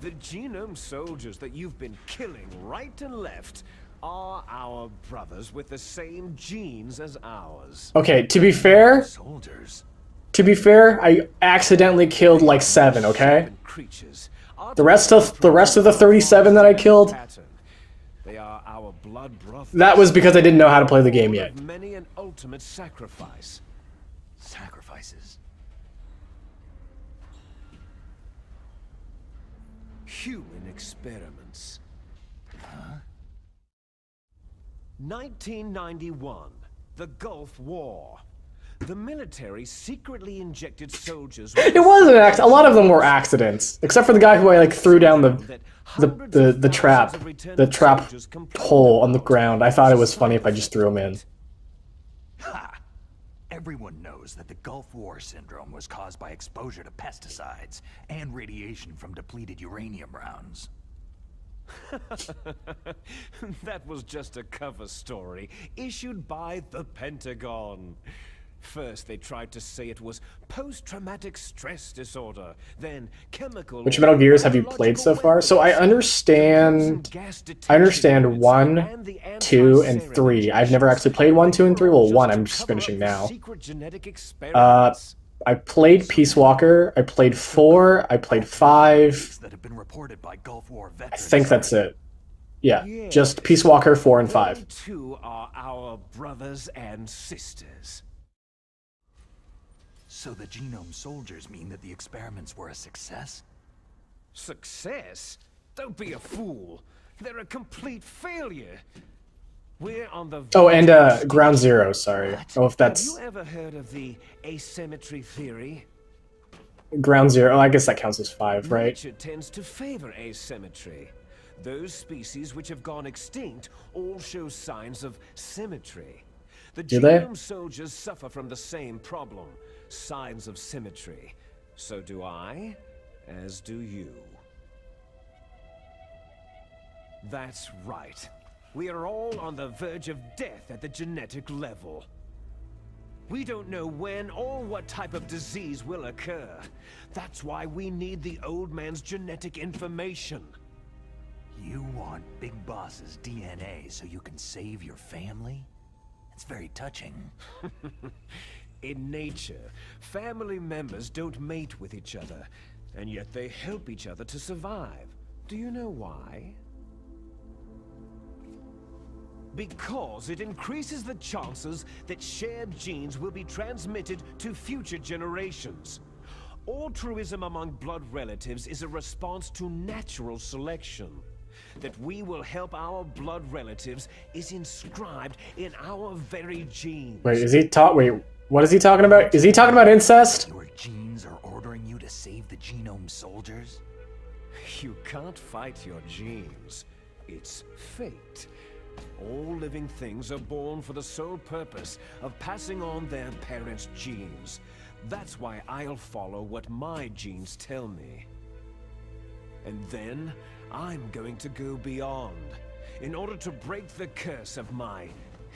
The genome soldiers that you've been killing right and left are our brothers with the same genes as ours. Okay, to be fair, Soldiers. I accidentally killed like 7, okay? The rest of the 37 that I killed, They are our blood brothers. that was because I didn't know how to play the game yet. Many an ultimate sacrifice. Sacrifices. Human experiments. Huh? 1991, the Gulf War. The military secretly injected soldiers. It was an accident. A lot of them were accidents, except for the guy who I like threw down the trap hole on the ground. I thought it was funny if I just threw him in. Ha! Everyone knows that the Gulf War syndrome was caused by exposure to pesticides and radiation from depleted uranium rounds. That was just a cover story issued by the Pentagon. First, they tried to say it was post-traumatic stress disorder, then chemical... Which Metal Gears have you played so far? So I understand 1, 2, and 3. I've never actually played 1, 2, and 3. Well, 1 I'm just finishing now. I played Peace Walker, I played 4, I played 5. That have been reported by Gulf War I veterans. think that's it. Yeah, just Peace Walker 4 and 5. They too are our brothers and sisters. So the genome soldiers mean that the experiments were a success? Success? Don't be a fool. They're a complete failure. We're on the... Oh, and Ground Zero, sorry. Oh, if that's... Have you ever heard of the asymmetry theory? Ground Zero, oh, I guess that counts as 5, right? Nature tends to favor asymmetry. Those species which have gone extinct all show signs of symmetry. The genome soldiers suffer from the same problem. Signs of symmetry. So do I, as do you. That's right. We are all on the verge of death at the genetic level. We don't know when or what type of disease will occur. That's why we need the old man's genetic information. You want Big Boss's DNA so you can save your family? It's very touching. In nature, family members don't mate with each other, and yet they help each other to survive. Do you know why? Because it increases the chances that shared genes will be transmitted to future generations. Altruism among blood relatives is a response to natural selection. That we will help our blood relatives is inscribed in our very genes. Wait, what is he talking about? Is he talking about incest? Your genes are ordering you to save the genome soldiers? You can't fight your genes. It's fate. All living things are born for the sole purpose of passing on their parents' genes. That's why I'll follow what my genes tell me. And then, I'm going to go beyond, in order to break the curse of my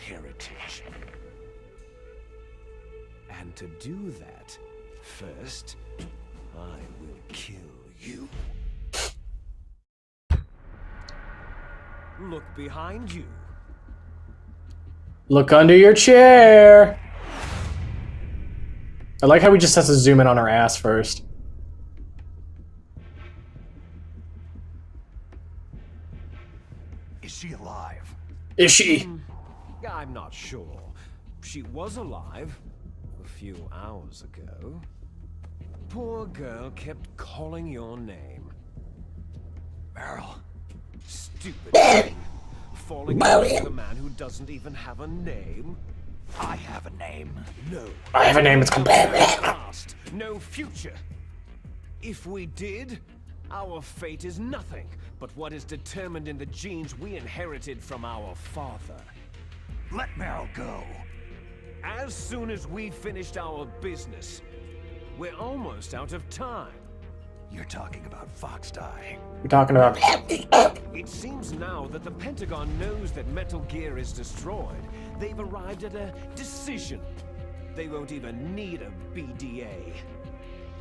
heritage. And to do that, first, I will kill you. Look behind you. Look under your chair. I like how we just have to zoom in on her ass first. Is she alive? Is she? I'm not sure. She was alive a few hours ago. Poor girl kept calling your name. Meryl. Stupid thing. Falling in love with a man who doesn't even have a name. I have a name. No. I have a name. It's called. Past, no future. If we did, our fate is nothing but what is determined in the genes we inherited from our father. Let Meryl go. As soon as we finished our business, we're almost out of time. You're talking about Fox Die. We're talking about. It seems now that the Pentagon knows that Metal Gear is destroyed. They've arrived at a decision. They won't even need a BDA.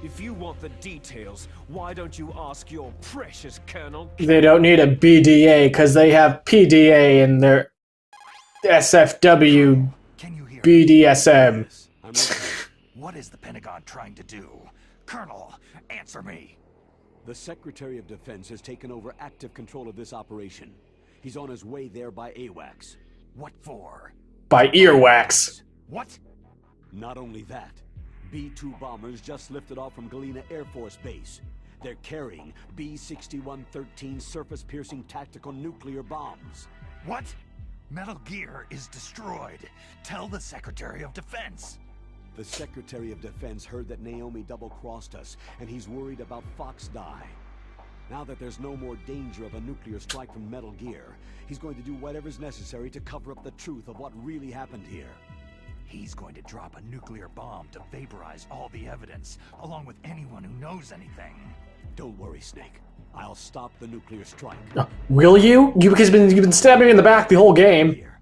If you want the details, why don't you ask your precious Colonel? They don't need a BDA because they have PDA in their SFW Can you hear BDSM. I'm listening. What is the Pentagon trying to do? Colonel, answer me. The Secretary of Defense has taken over active control of this operation. He's on his way there by AWACS. What for? By earwax. What? Not only that, B-2 bombers just lifted off from Galena Air Force Base. They're carrying B-6113 surface-piercing tactical nuclear bombs. What? Metal Gear is destroyed. Tell the Secretary of Defense. The Secretary of Defense heard that Naomi double-crossed us, and he's worried about Fox Die. Now that there's no more danger of a nuclear strike from Metal Gear, he's going to do whatever's necessary to cover up the truth of what really happened here. He's going to drop a nuclear bomb to vaporize all the evidence, along with anyone who knows anything. Don't worry, Snake. I'll stop the nuclear strike. Will you? Because you've been stabbing me in the back the whole game. Here,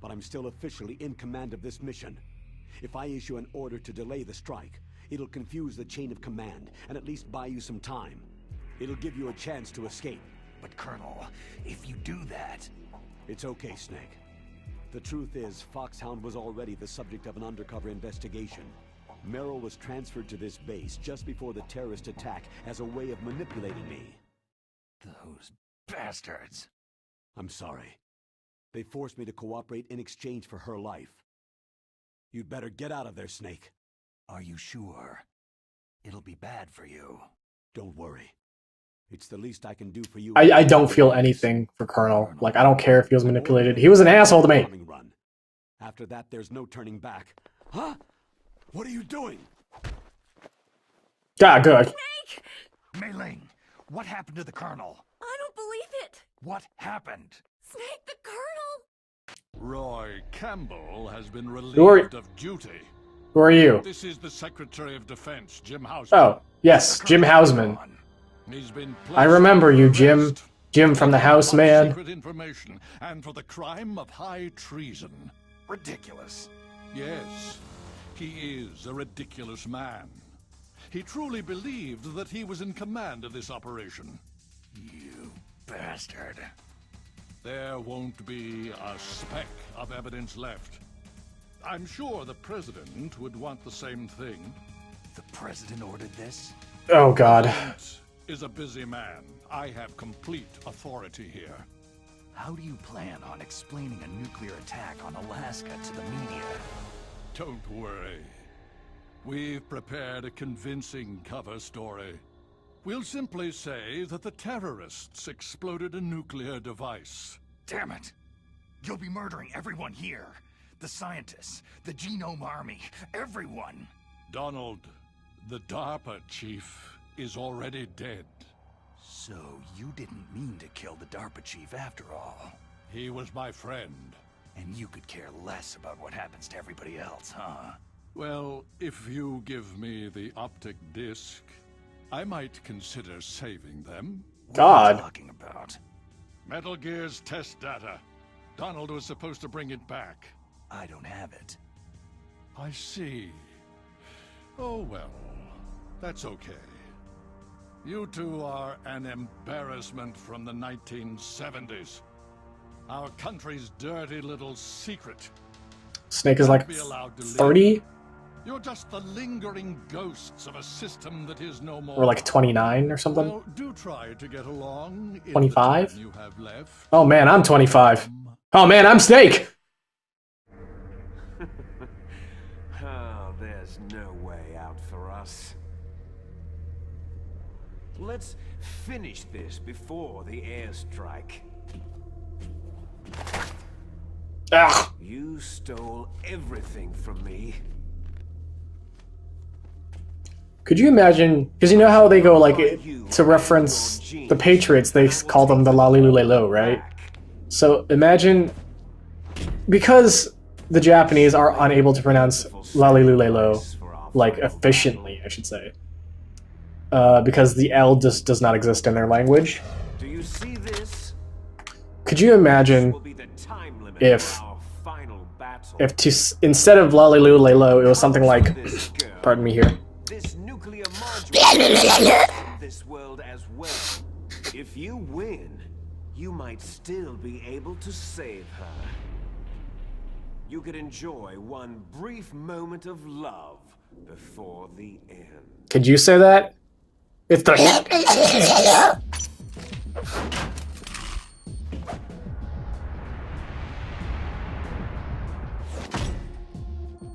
but I'm still officially in command of this mission. If I issue an order to delay the strike, it'll confuse the chain of command and at least buy you some time. It'll give you a chance to escape. But Colonel, if you do that... It's okay, Snake. The truth is, Foxhound was already the subject of an undercover investigation. Merrill was transferred to this base just before the terrorist attack as a way of manipulating me. Those bastards. I'm sorry. They forced me to cooperate in exchange for her life. You'd better get out of there, Snake. Are you sure? It'll be bad for you. Don't worry. It's the least I can do for you. I don't feel anything for Colonel. Like, I don't care if he was manipulated. He was an asshole to me. Run. After that, there's no turning back. Huh? What are you doing? God, good. Snake! Mei Ling, what happened to the Colonel? I don't believe it! What happened? Snake, the Colonel! Roy Campbell has been Who are- relieved of duty. Who are you? This is the Secretary of Defense, Jim Hausman. Oh, yes, Jim Hausman. He's been I remember you, Jim. arrest Jim from the House, man. Secret information and for the crime of high treason. Ridiculous. Yes, he is a ridiculous man. He truly believed that he was in command of this operation. You bastard. There won't be a speck of evidence left. I'm sure the President would want the same thing. The President ordered this? Oh, God. The President is a busy man. I have complete authority here. How do you plan on explaining a nuclear attack on Alaska to the media? Don't worry. We've prepared a convincing cover story. We'll simply say that the terrorists exploded a nuclear device. Damn it! You'll be murdering everyone here. The scientists, the Genome Army, everyone. Donald, the DARPA chief, is already dead. So you didn't mean to kill the DARPA chief after all. He was my friend. And you could care less about what happens to everybody else, huh? Well, if you give me the optic disc, I might consider saving them. What are God. you talking about? Metal Gear's test data. Donald was supposed to bring it back. I don't have it. I see. Oh well, that's okay. You two are an embarrassment from the 1970s. Our country's dirty little secret. Snake is like Be allowed to live. 30 You're just the lingering ghosts of a system that is no more. or like 29 or something. Well, do try to get along. in the 25? time you have left. Oh man, I'm 25. Oh man, I'm Snake. Oh, there's no way out for us. Let's finish this before the airstrike. Ah. You stole everything from me. Could you imagine? Because you know how they go like to reference the Patriots, they call them the Lalilulelo, right? So imagine, because the Japanese are unable to pronounce Lalilulelo like efficiently, I should say, because the L just does not exist in their language. Do you see this? Could you imagine if instead of Lalilulelo, it was something like, pardon me here. This nuclear module this world as well. If you win, you might still be able to save her. You could enjoy one brief moment of love before the end. Could you say that? It's the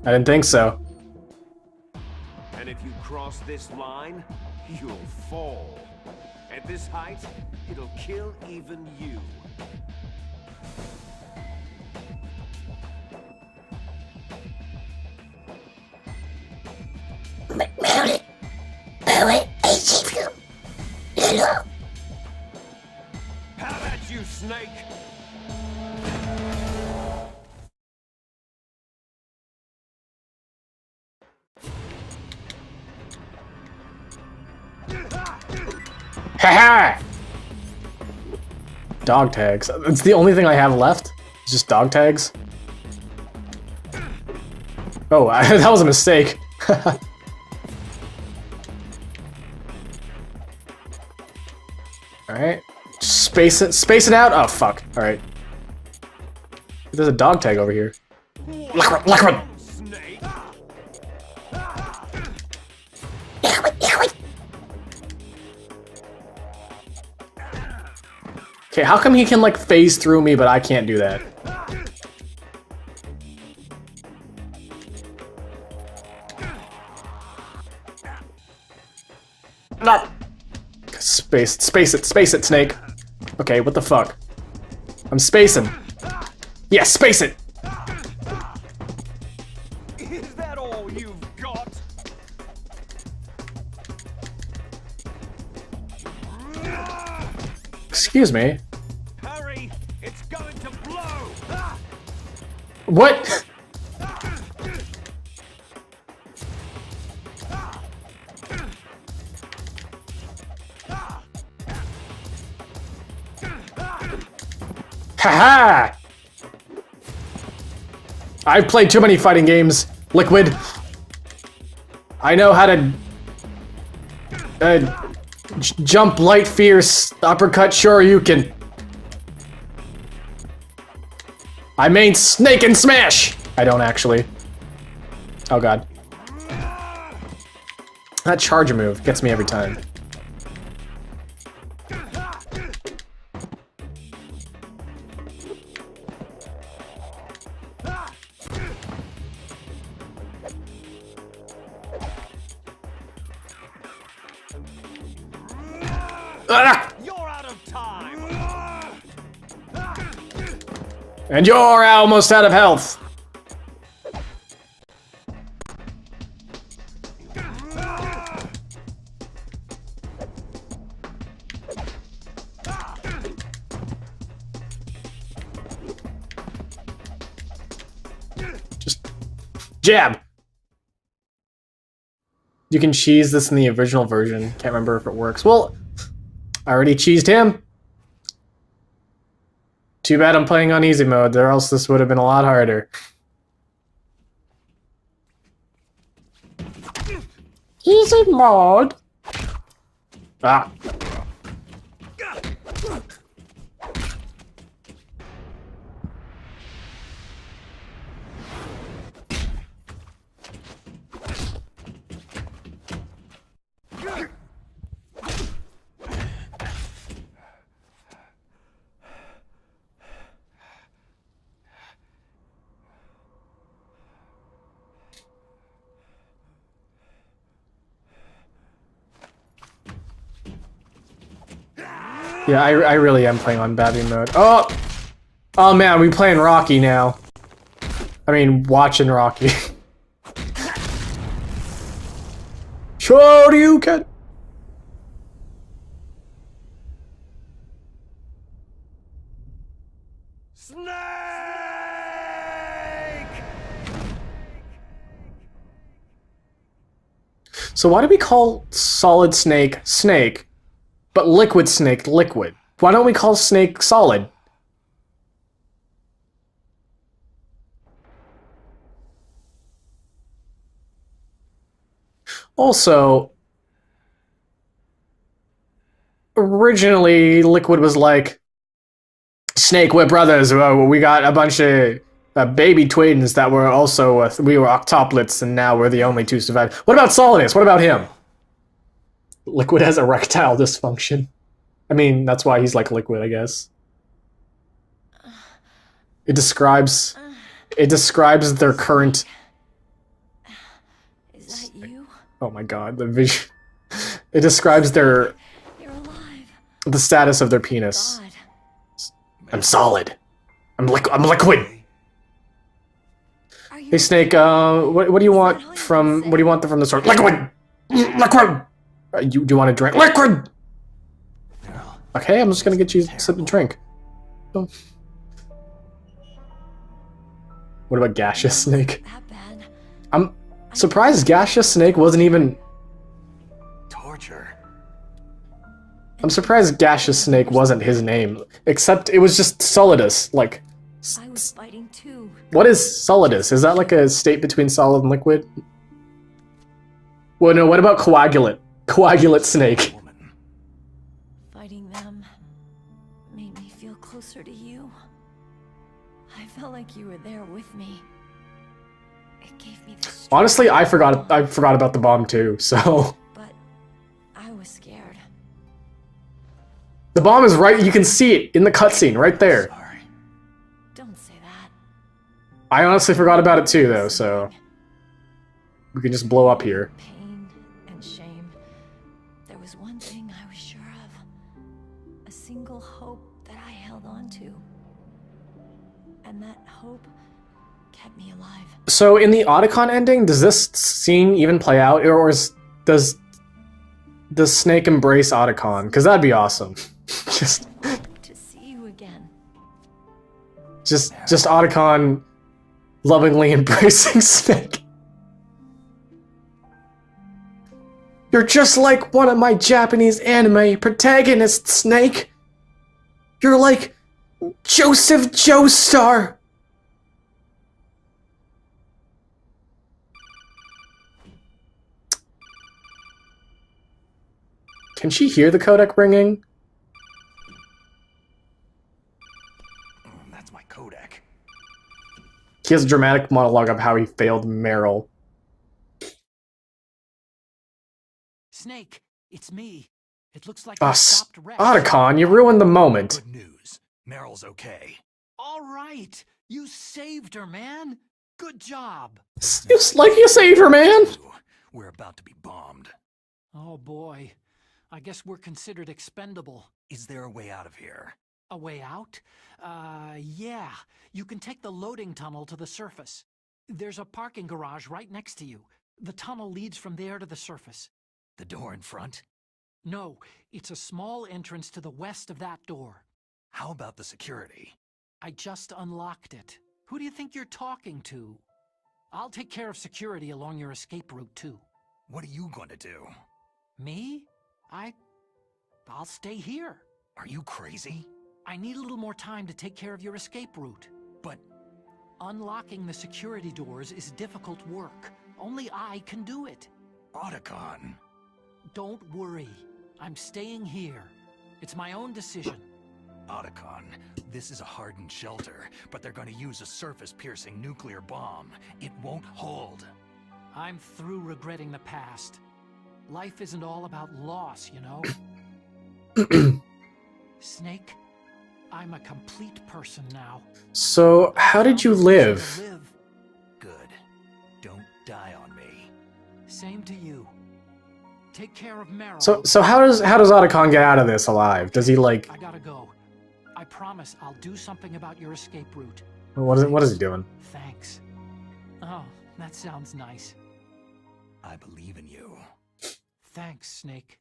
I didn't think so. And if you cross this line, you'll fall. At this height, it'll kill even you. How about you, Snake? Haha! Dog tags. It's the only thing I have left. It's just dog tags. Oh, that was a mistake. Alright. Space it out. Oh, fuck. Alright. There's a dog tag over here. Snake. Okay, how come he can, like, phase through me, but I can't do that? No! Space it, Snake. Okay, what the fuck? I'm spacing. Yeah, space it! Is that all you've got? Excuse me. Hurry! It's going to blow! What? Haha! I've played too many fighting games, Liquid. I know how to jump, light, fierce, uppercut, Shoryuken. I main Snake and Smash! I don't actually. Oh god. That charge move gets me every time. Ah! You're out of time! And you're almost out of health. Just jab. You can cheese this in the original version. Can't remember if it works. Well, I already cheesed him. Too bad I'm playing on easy mode, or else this would have been a lot harder. Easy mode. Ah. Yeah, I really am playing on Babby mode. Oh! Oh man, we playing Rocky now. I mean, watching Rocky. Sure you can! Snake! So why do we call Solid Snake Snake, but Liquid Snake Liquid? Why don't we call Snake Solid? Also, originally Liquid was like, Snake, we're brothers. We got a bunch of baby twins that were also, we were octuplets, and now we're the only two surviving. What about Solidus? What about him? Liquid has erectile dysfunction. I mean, that's why he's like Liquid, I guess. It describes their current... Is that you? Oh my god, the vision. It describes their... You're alive. the status of their penis. God. I'm solid. I'm liquid. Are you Hey Snake, what do you want from the store? Liquid. Liquid. Do you want a drink? Liquid. Okay, I'm just gonna get you something to drink. Oh. What about Gaseous Snake? that bad? I'm surprised Gaseous Snake wasn't even... Torture. I'm surprised Gaseous Snake wasn't his name. Except it was just Solidus. Like, I was fighting too. what is Solidus? Is that like a state between solid and liquid? Well, no, what about Coagulant? Coagulant Snake. Woman. Fighting them made me feel closer to you. I felt like you were there with me. It gave me the strength. Honestly, I forgot about the bomb too, so... But I was scared. The bomb is right, you can see it in the cutscene, right there. Sorry. Don't say that. I honestly forgot about it too, though, so... we can just blow up here. Pain and shame. There was one thing I was sure of. A single hope that I held on to. And that hope kept me alive. So, in the Otacon ending, does this scene even play out, or does Snake embrace Otacon? Because that'd be awesome. just To see you again. Otacon lovingly embracing Snake. You're just like one of my Japanese anime protagonists, Snake. You're like Joseph Joestar. Can she hear the codec ringing? That's my codec. He has a dramatic monologue of how he failed Meryl. Snake, it's me. It looks like Ah, you stopped rest. Otacon, you ruined the moment. Good news. Meryl's okay. All right, you saved her, man. Good job. You saved her, man. We're about to be bombed. Oh boy, I guess we're considered expendable. Is there a way out of here? A way out? Yeah. You can take the loading tunnel to the surface. There's a parking garage right next to you. The tunnel leads from there to the surface. The door in front? No, it's a small entrance to the west of that door. How about the security? I just unlocked it. Who do you think you're talking to? I'll take care of security along your escape route, too. What are you going to do? Me? I'll stay here. Are you crazy? I need a little more time to take care of your escape route. But unlocking the security doors is difficult work. Only I can do it. Otacon. Don't worry. I'm staying here. It's my own decision. Otacon, this is a hardened shelter, but they're going to use a surface-piercing nuclear bomb. It won't hold. I'm through regretting the past. Life isn't all about loss, you know? Snake, I'm a complete person now. So, how did you live? Good. Don't die on me. Same to you. Take care of Meryl. So how does Otacon get out of this alive? Does he like? I gotta go. I promise I'll do something about your escape route. What is he doing? Thanks. Oh, that sounds nice. I believe in you. Thanks, Snake.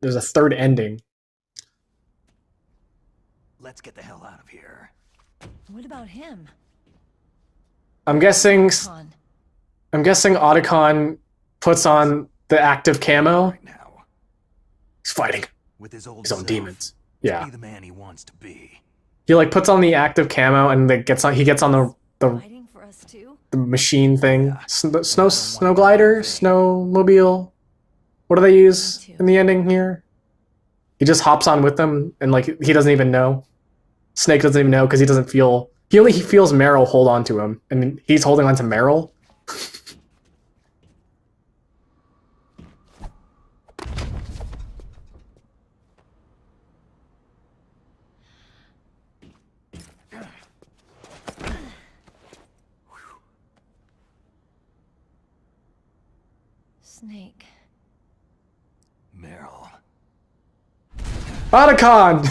There's a third ending. Let's get the hell out of here. What about him? I'm guessing Con. Otacon puts on the active camo. Right now. He's fighting With his own demons. Yeah. Be the man he wants to be. He like puts on the active camo and he gets on the Fighting for us too? the machine thing. Snow glider, snowmobile. What do they use in the ending here? He just hops on with them and like he doesn't even know. Snake doesn't even know because he doesn't feel. He feels Meryl hold on to him and he's holding on to Meryl. Snake. Meryl. Otacon!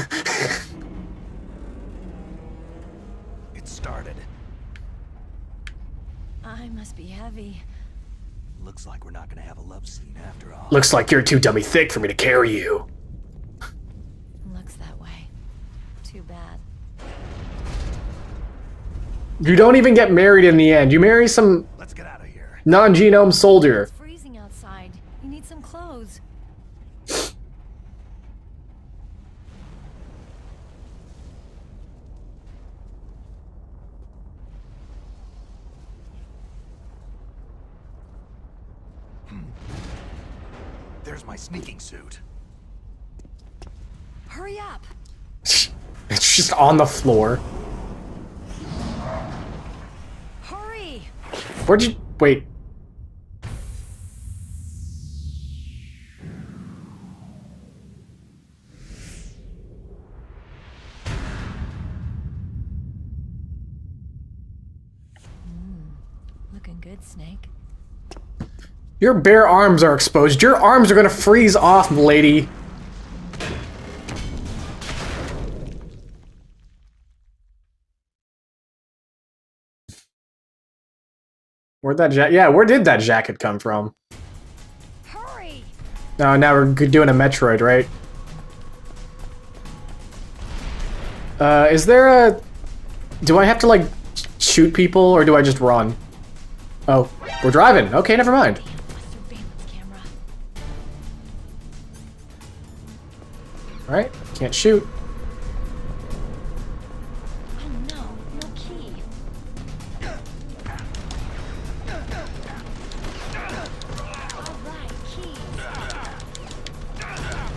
It started. I must be heavy. Looks like we're not gonna have a love scene after all. Looks like you're too dummy thick for me to carry you. Looks that way. Too bad. You don't even get married in the end. You marry some Let's get out of here. non-genome soldier. It's freezing outside. You need some clothes. There's my sneaking suit. Hurry up! It's just on the floor. Hurry! Where'd you... Wait. Looking good, Snake. Your bare arms are exposed. Your arms are gonna freeze off, lady. Where'd that jacket... Yeah, where did that jacket come from? Hurry! No, now we're doing a Metroid, right? Is there a... Do I have to, like, shoot people, or do I just run? Oh, we're driving. Okay, never mind. Alright, can't shoot. Oh no, no key. Alright, key.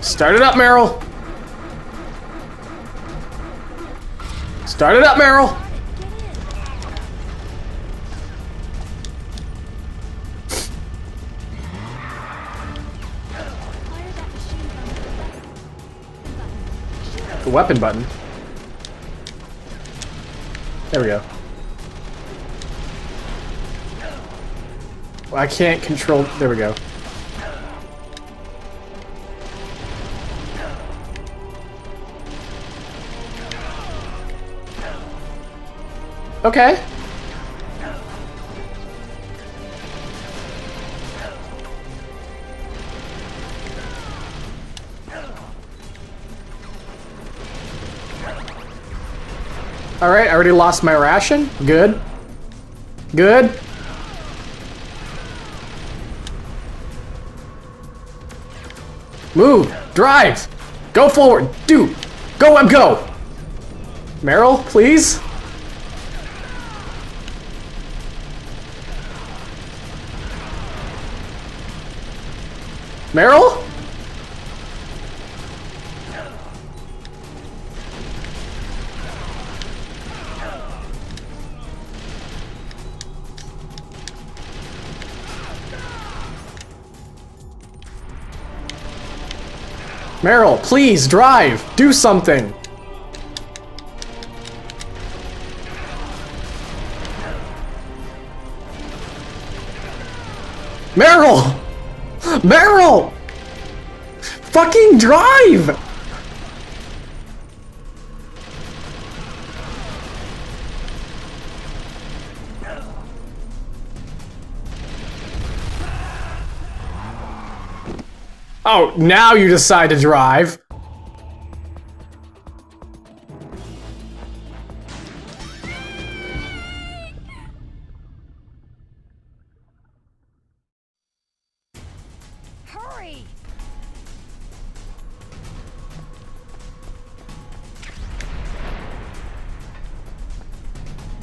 Start it up, Meryl! Start it up, Meryl! The weapon button. There we go. Well, I can't control... There we go. Okay. Alright, I already lost my ration. Good. Good. Move! Drive! Go forward! Dude! Go, Web, go! Meryl, please? Meryl? Meryl, please, drive! Do something! Meryl! Meryl! Fucking drive! Oh, now you decide to drive. Hurry!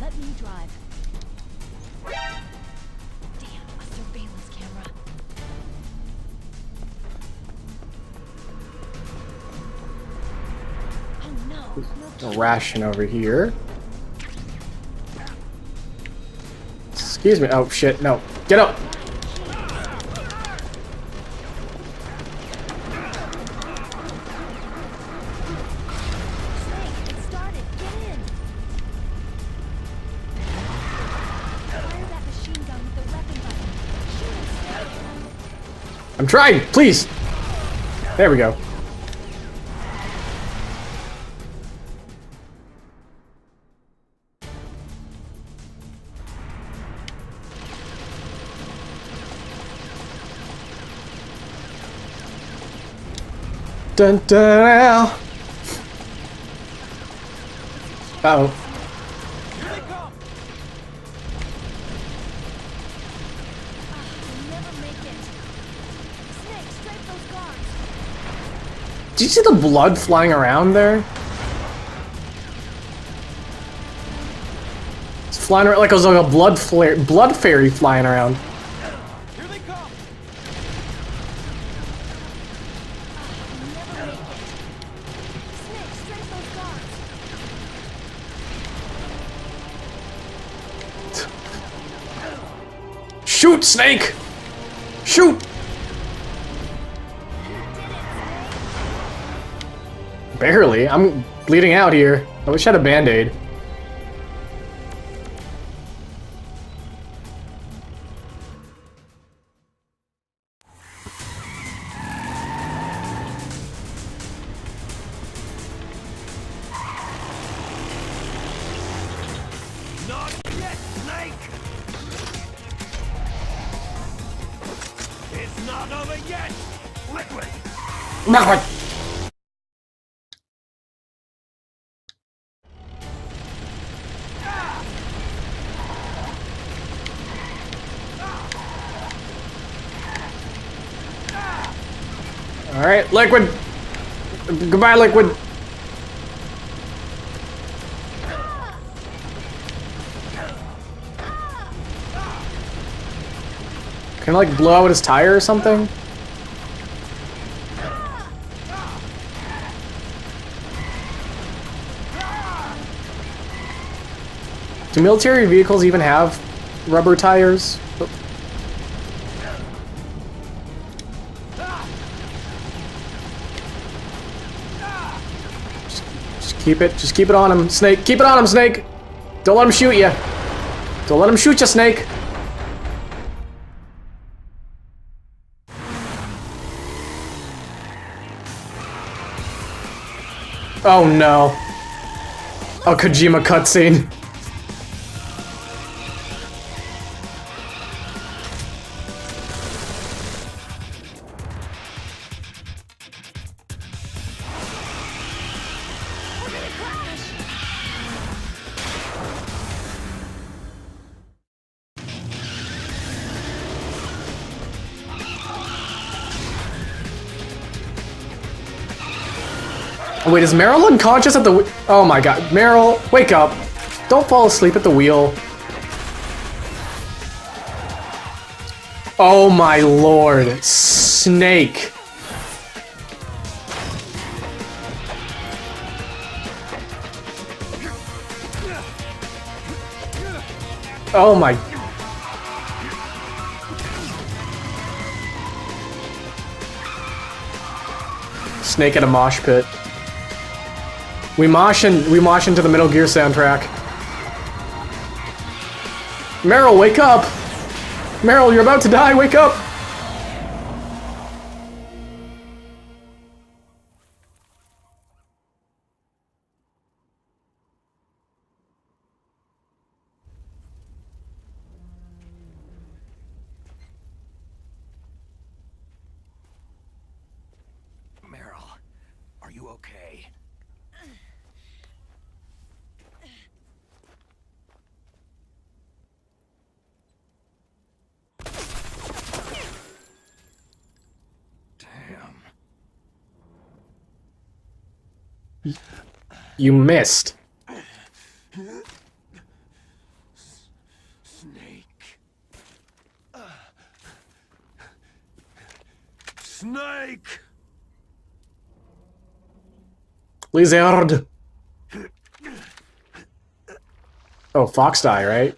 Let me drive. Damn, a surveillance camera. A ration over here. Excuse me. Oh shit, no. Get up! It started. Get in. Fire that machine gun with the weapon button. Shoot him, Snake. I'm trying, please! There we go. Dun dun. Uh-oh. Did you see the blood flying around there? It's flying around like it was like a blood fairy flying around. Here they come! Shoot, Snake! Shoot! Barely. I'm bleeding out here. I wish I had a band-aid. Not yet, Snake! It's not over yet! Liquid! Liquid! Alright, Liquid! Goodbye, Liquid! Can I, like, blow out his tire or something? Do military vehicles even have rubber tires? Just keep it on him, Snake. Keep it on him, Snake. Don't let him shoot you. Don't let him shoot you, Snake. Oh no. A Kojima cutscene. Wait, is Meryl unconscious at the oh my god. Meryl, wake up. Don't fall asleep at the wheel. Oh my lord. Snake. Oh my. Snake at a mosh pit. We mosh into the Metal Gear soundtrack. Meryl, wake up! Meryl, you're about to die, wake up! Meryl, are you okay? Damn. You missed. Snake. Snake! Lizard. Oh, Fox die, right?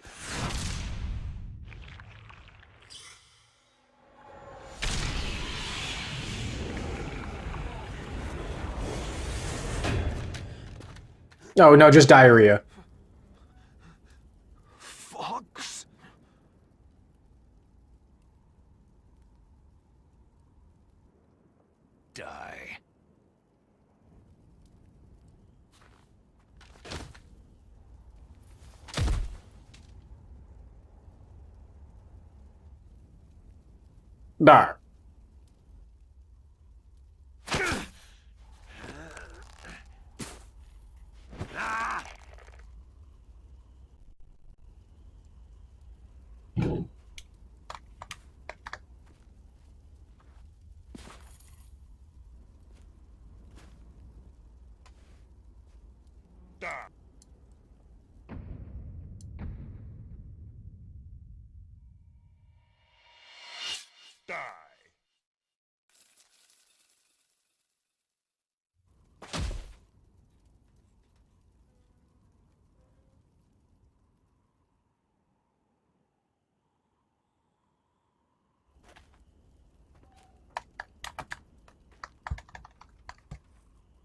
Oh, no, just diarrhea. Fox? Die. Dar.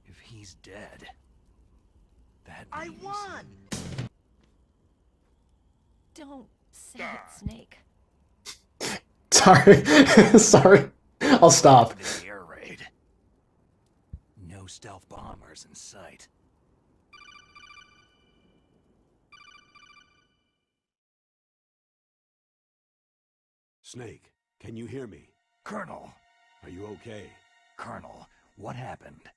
If he's dead, that I means... won! Don't say it, Snake. Sorry. Sorry. I'll stop. The air raid. No stealth bombers in sight. Snake, can you hear me? Colonel! Are you okay? Colonel, what happened?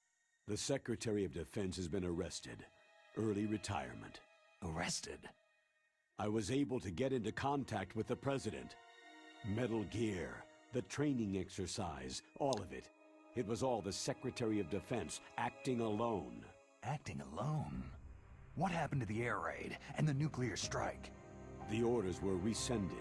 The Secretary of Defense has been arrested. Early retirement. Arrested? I was able to get into contact with the President. Metal Gear, the training exercise, all of it. It was all the Secretary of Defense acting alone. Acting alone? What happened to the air raid and the nuclear strike? The orders were rescinded.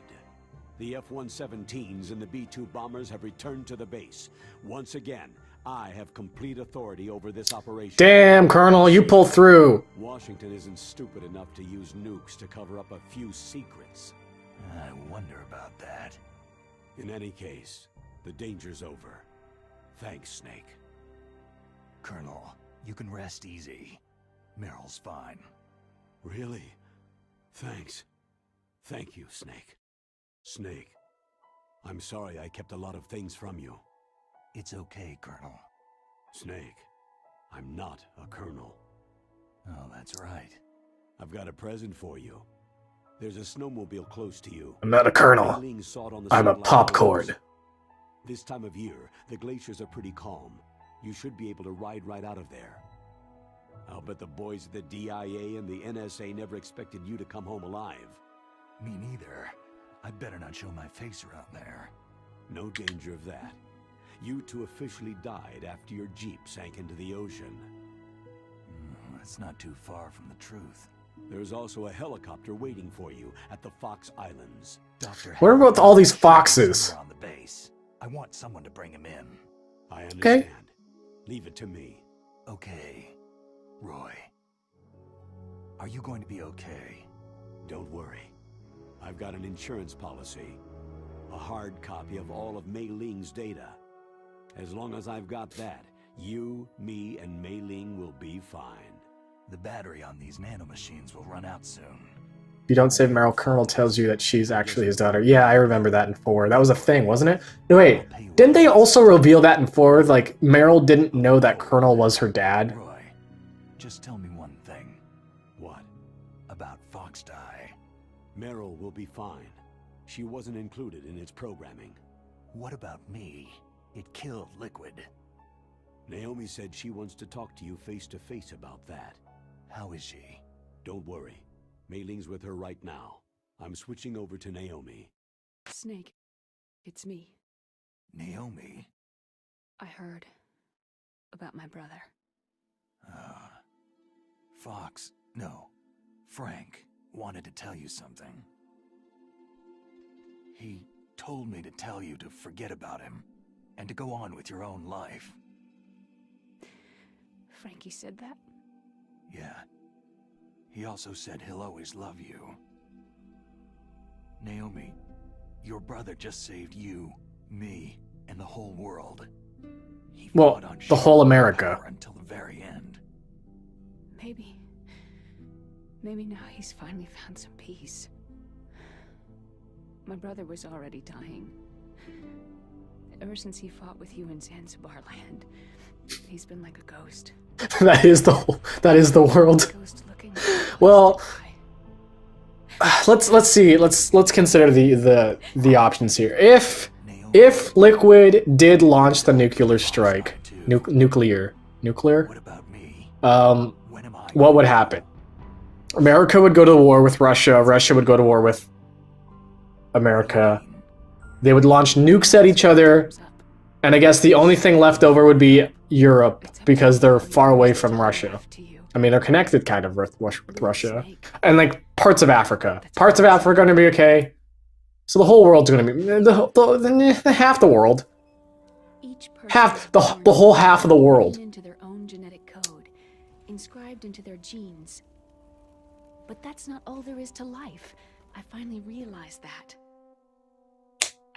The F-117s and the B-2 bombers have returned to the base. Once again, I have complete authority over this operation. Damn, Colonel, you pulled through. Washington isn't stupid enough to use nukes to cover up a few secrets. I wonder about that. In any case, the danger's over. Thanks, Snake. Colonel, you can rest easy. Meryl's fine. Really? Thanks. Thank you, Snake. Snake, I'm sorry I kept a lot of things from you. It's okay, Colonel. Snake, I'm not a colonel. Oh, that's right. I've got a present for you. There's a snowmobile close to you. I'm not a colonel. Mei Ling saw it on the I'm a satellite popcorn. photos. This time of year, the glaciers are pretty calm. You should be able to ride right out of there. I'll bet the boys at the DIA and the NSA never expected you to come home alive. Me neither. I'd better not show my face around there. No danger of that. You two officially died after your Jeep sank into the ocean. That's not too far from the truth. There's also a helicopter waiting for you at the Fox Islands. Doctor, What about all these foxes? on the base. I want someone to bring him in. I understand. Okay. Leave it to me. Okay, Roy. Are you going to be okay? Don't worry. I've got an insurance policy. A hard copy of all of Mei Ling's data. As long as I've got that, you, me, and Mei Ling will be fine. The battery on these nanomachines will run out soon. If you don't save Meryl, Colonel tells you that she's actually his daughter. Yeah, I remember that in 4. That was a thing, wasn't it? No, wait. Didn't they also reveal that in 4? Like, Meryl didn't know that Colonel was her dad? Roy, just tell me one thing. What? About Fox Die. Meryl will be fine. She wasn't included in its programming. What about me? It killed Liquid. Naomi said she wants to talk to you face to face about that. How is she? Don't worry. Mei Ling's with her right now. I'm switching over to Naomi. Snake, it's me. Naomi? I heard about my brother. Fox, no, Frank wanted to tell you something. He told me to tell you to forget about him and to go on with your own life. Frankie said that? Yeah. He also said he'll always love you. Naomi, your brother just saved you, me, and the whole world. He Well, fought on the whole America. power until the very end. Maybe now he's finally found some peace. My brother was already dying. Ever since he fought with you in Zanzibar land, he's been like a ghost. that is the world. Ghost looking. Well, let's see. Let's consider the options here. If Liquid did launch the nuclear strike, nuclear. What about me? When am I? What would happen? America would go to war with Russia. Russia would go to war with America. They would launch nukes at each other, and I guess the only thing left over would be Europe, because they're far away from Russia. I mean, they're connected kind of with Russia. And like parts of Africa. Parts of Africa are going to be okay. So the whole world's going to be... the half the world. The whole half of the world. Into their own genetic code, inscribed into their genes. But that's not all there is to life. I finally realized that.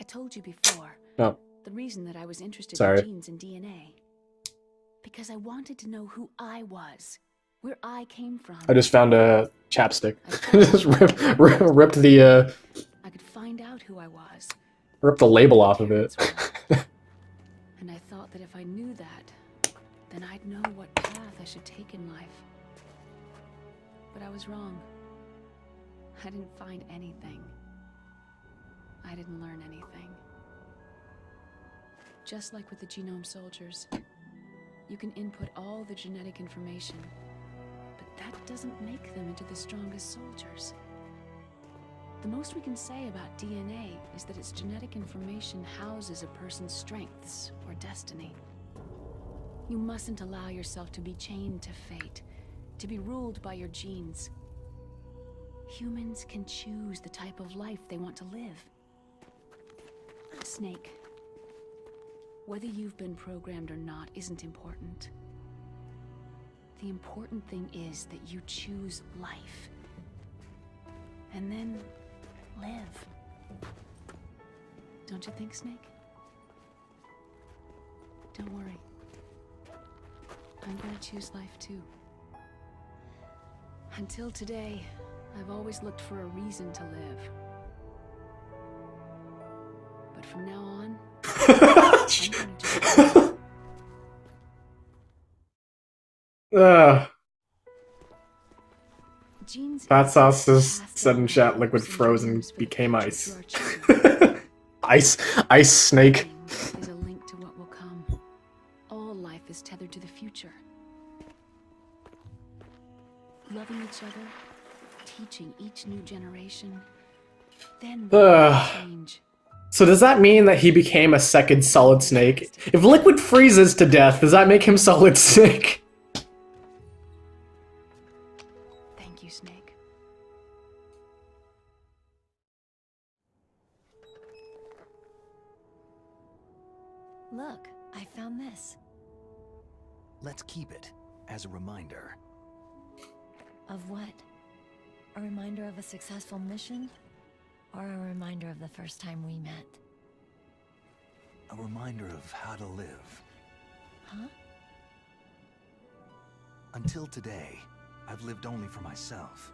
I told you before. Oh. The reason that I was interested Sorry. in genes and DNA. Because I wanted to know who I was. Where I came from. I just found a chapstick. Just ripped the I could find out who I was. ripped the label off of it. And I thought that if I knew that, then I'd know what path I should take in life. But I was wrong. I didn't find anything. I didn't learn anything. Just like with the genome soldiers, you can input all the genetic information, but that doesn't make them into the strongest soldiers. The most we can say about DNA is that its genetic information houses a person's strengths or destiny. You mustn't allow yourself to be chained to fate, to be ruled by your genes. Humans can choose the type of life they want to live. Snake, whether you've been programmed or not isn't important. The important thing is that you choose life. And then live. Don't you think, Snake? Don't worry. I'm gonna choose life too. Until today, I've always looked for a reason to live. But from now on, I'm gonna do Genes Fat Sauce just said in chat, Liquid frozen became ice. Ice snake. Is a link to what will come. All life is tethered to the future. Loving each other, teaching each new generation, then change. So does that mean that he became a second Solid Snake? If Liquid freezes to death, does that make him Solid Snake? Thank you, Snake. Look, I found this. Let's keep it as a reminder. Of what? A reminder of a successful mission? Or a reminder of the first time we met? A reminder of how to live. Huh? Until today, I've lived only for myself.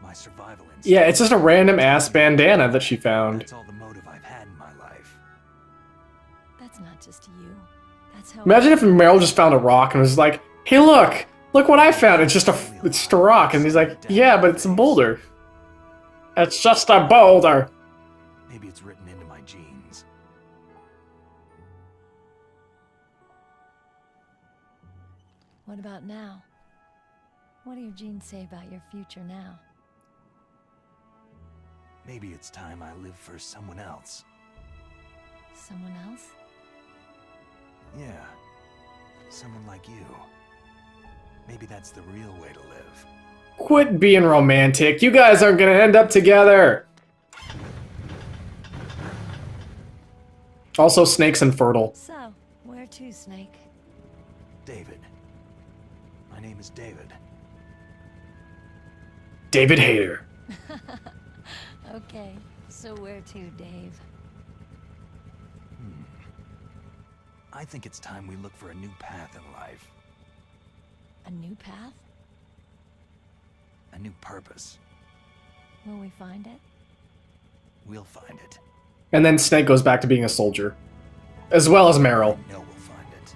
My survival instinct. Yeah, it's just a random ass bandana that she found. That's all the motive I've had in my life. That's not just you. That's how. Imagine if Meryl just found a rock and was like, "Hey, look what I found. It's just a rock." And he's like, "Yeah, but it's a boulder. It's just a boulder." Maybe it's written into my genes. What about now? What do your genes say about your future now? Maybe it's time I live for someone else. Someone else? Yeah. Someone like you. Maybe that's the real way to live. Quit being romantic. You guys aren't gonna end up together. Also, Snake's infertile. So, where to, Snake? David. My name is David. David Hayter. Okay, so where to, Dave? I think it's time we look for a new path in life. A new path? A new purpose. Will we find it? We'll find it. And then Snake goes back to being a soldier. As well as Meryl. I know we'll find it.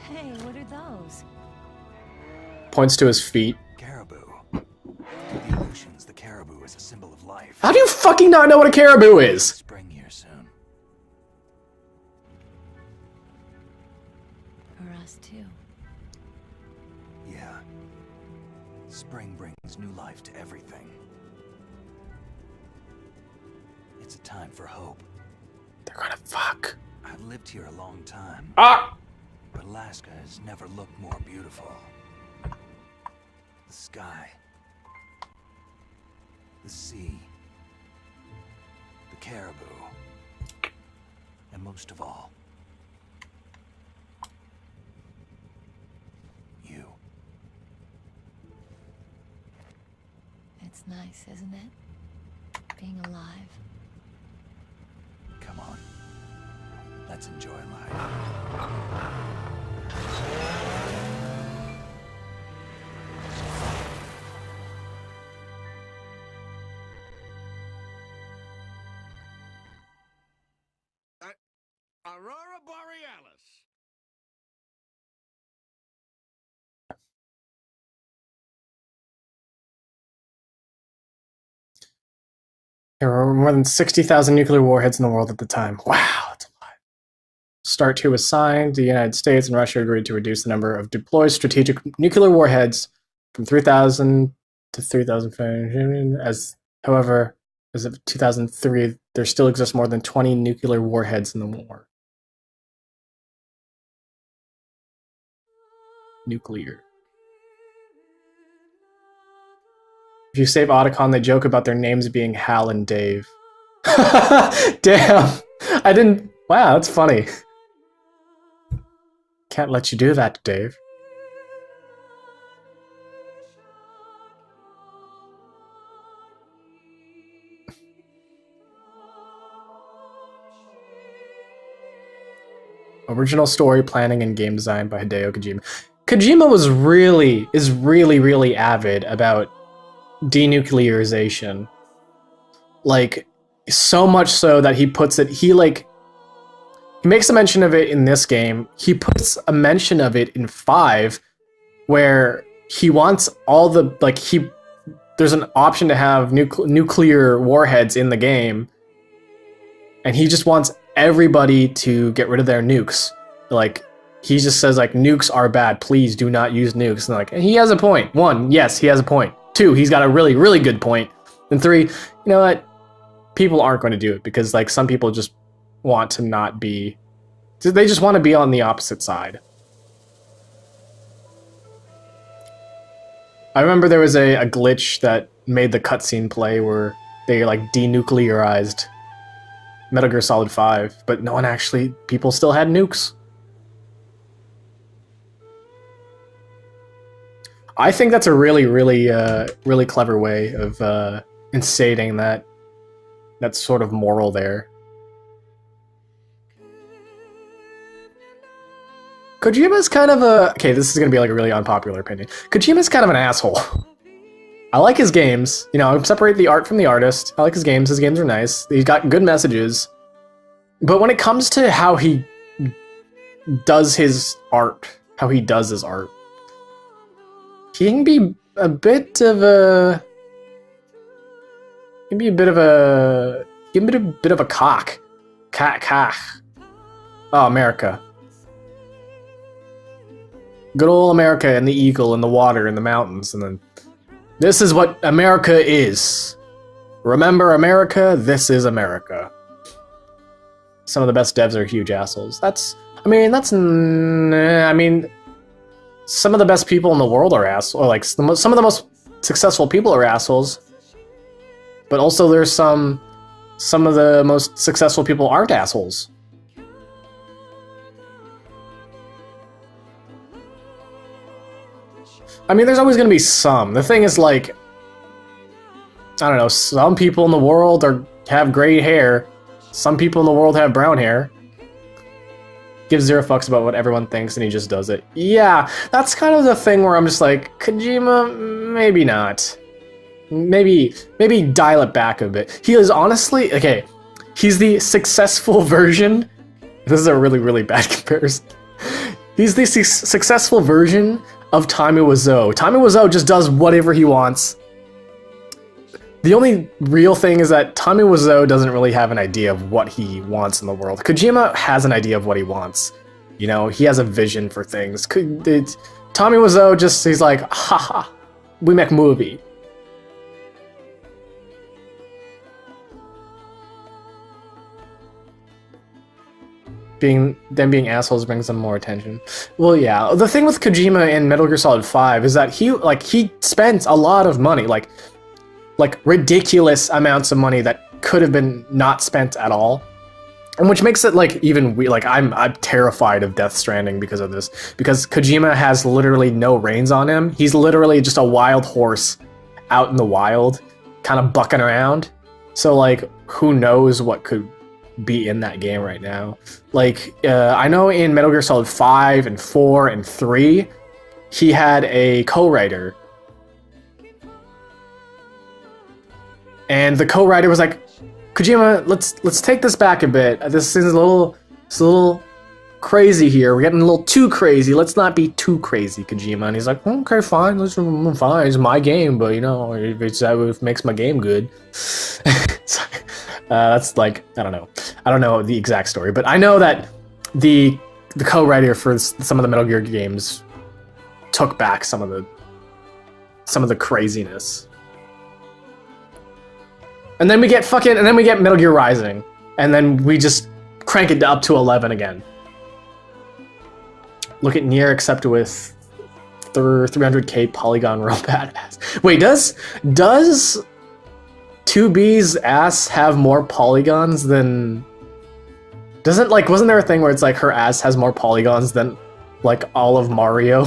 Hey, what are those? Points to his feet. Caribou. To the Aleutians, the caribou is a symbol of life. How do you fucking not know what a caribou is? Spring here soon. For us too. Yeah. Spring brings new life to everything. It's a time for hope. They're gonna fuck. I've lived here a long time. Ah! But Alaska has never looked more beautiful. The sky. The sea. The caribou. And most of all, you. It's nice, isn't it? Being alive. Come on. Let's enjoy life. Aurora Borealis. There were more than 60,000 nuclear warheads in the world at the time. Wow, that's a lot. START 2 was signed. The United States and Russia agreed to reduce the number of deployed strategic nuclear warheads from 3,000 to 3,500. However, as of 2003, there still exists more than 20 nuclear warheads in the war. Nuclear. If you save Otacon, they joke about their names being Hal and Dave. Damn! I didn't... Wow, that's funny. Can't let you do that, Dave. Original story, planning, and game design by Hideo Kojima. Kojima is really avid about denuclearization. Like, so much so that he puts it, he makes a mention of it in this game. He puts a mention of it in 5, where he wants all the, there's an option to have nuclear warheads in the game, and he just wants everybody to get rid of their nukes. Like, he just says, nukes are bad, please do not use nukes. And he has a point. 1, yes, he has a point. 2, he's got a really good point. And 3, you know what? People aren't going to do it because, some people just want to not be... They just want to be on the opposite side. I remember there was a glitch that made the cutscene play where they like denuclearized Metal Gear Solid 5, but no one actually, people still had nukes. I think that's a really, really, really clever way of instating that sort of moral there. Kojima's kind of a... Okay, this is gonna be like a really unpopular opinion. Kojima's kind of an asshole. I like his games. You know, I separate the art from the artist. I like his games. His games are nice. He's got good messages. But when it comes to how he does his art, he can be a bit of a... He can be a bit of a... He can be a bit of a cock. Cock. Oh, America. Good old America and the eagle and the water and the mountains, and then... This is what America is. Remember America? This is America. Some of the best devs are huge assholes. I mean, some of the best people in the world are assholes. Or like, some of the most successful people are assholes. But also there's some of the most successful people aren't assholes. I mean, there's always going to be some. The thing is, like, I don't know, some people in the world have gray hair. Some people in the world have brown hair. Gives zero fucks about what everyone thinks, and he just does it. Yeah, that's kind of the thing where I'm just like, Kojima, maybe not. Maybe dial it back a bit. He is honestly, okay, he's the successful version. This is a really, really bad comparison. He's the successful version of Taimu Wiseau. Taimu Wiseau just does whatever he wants. The only real thing is that Taimu Wiseau doesn't really have an idea of what he wants in the world. Kojima has an idea of what he wants. You know, he has a vision for things. Taimu Wiseau just, he's like, haha, we make movie. Being assholes brings them more attention. Well, yeah. The thing with Kojima in Metal Gear Solid 5 is that he spent a lot of money, like ridiculous amounts of money that could have been not spent at all, and which makes it like even like I'm terrified of Death Stranding because of this. Because Kojima has literally no reins on him. He's literally just a wild horse out in the wild, kind of bucking around. So like, who knows what could be in that game right now. Like, I know in Metal Gear Solid 5 and 4 and 3, he had a co-writer. And the co-writer was like, Kojima, let's take this back a bit. This is a little crazy here. We're getting a little too crazy. Let's not be too crazy, Kojima. And he's like, okay, fine. Fine. It's my game, but you know, if it makes my game good. That's like, I don't know the exact story, but I know that the co-writer for some of the Metal Gear games took back some of the craziness. And then we get Metal Gear Rising, and then we just crank it up to 11 again. Look at Nier, except with 300k polygon real badass. Wait, does 2B's ass have more polygons than... wasn't there a thing where it's like her ass has more polygons than like all of Mario?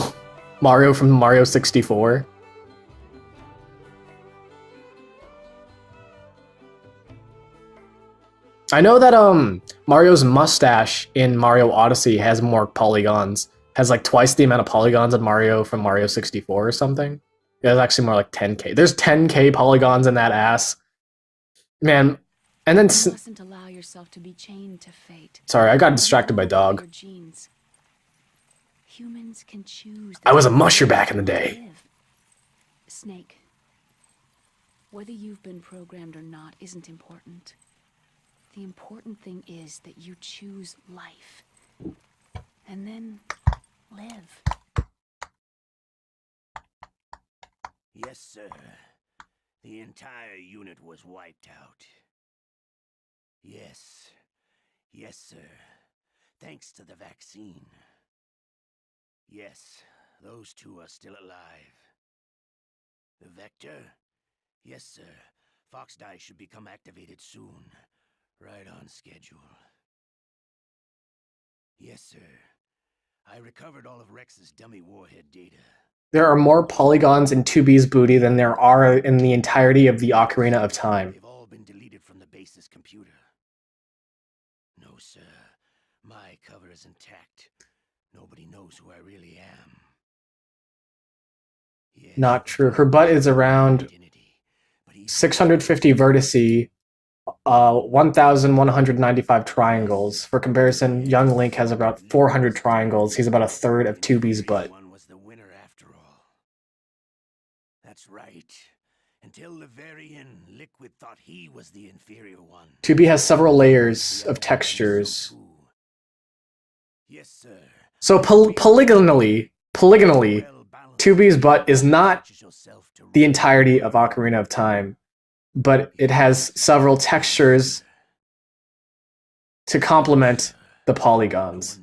Mario from Mario 64? I know that Mario's mustache in Mario Odyssey has more polygons. Has like twice the amount of polygons in Mario from Mario 64 or something. Yeah, it's actually more like 10k. There's 10k polygons in that ass. Man, and then... You mustn't allow yourself to be chained to fate. Sorry, I got distracted by dog. Humans can choose. I was a musher back in the day. Snake, whether you've been programmed or not isn't important. The important thing is that you choose life. And then live. Yes, sir. The entire unit was wiped out. Yes. Yes, sir. Thanks to the vaccine. Yes, those two are still alive. The Vector? Yes, sir. Fox Die should become activated soon. Right on schedule. Yes, sir. I recovered all of Rex's dummy warhead data. There are more polygons in 2B's booty than there are in the entirety of the Ocarina of Time. They've all been deleted from the base's computer. No, sir. My cover is intact. Nobody knows who I really am. Yes, Not true. Her butt is around 650 vertices, 1,195 triangles. For comparison, young Link has about 400 triangles. He's about a third of 2B's butt. Was the winner after all. That's right. Until the very end, Liquid thought he was the inferior one. 2B has several layers of textures. Yes, sir. So polygonally, 2B's butt is not the entirety of Ocarina of Time, but it has several textures to complement the polygons.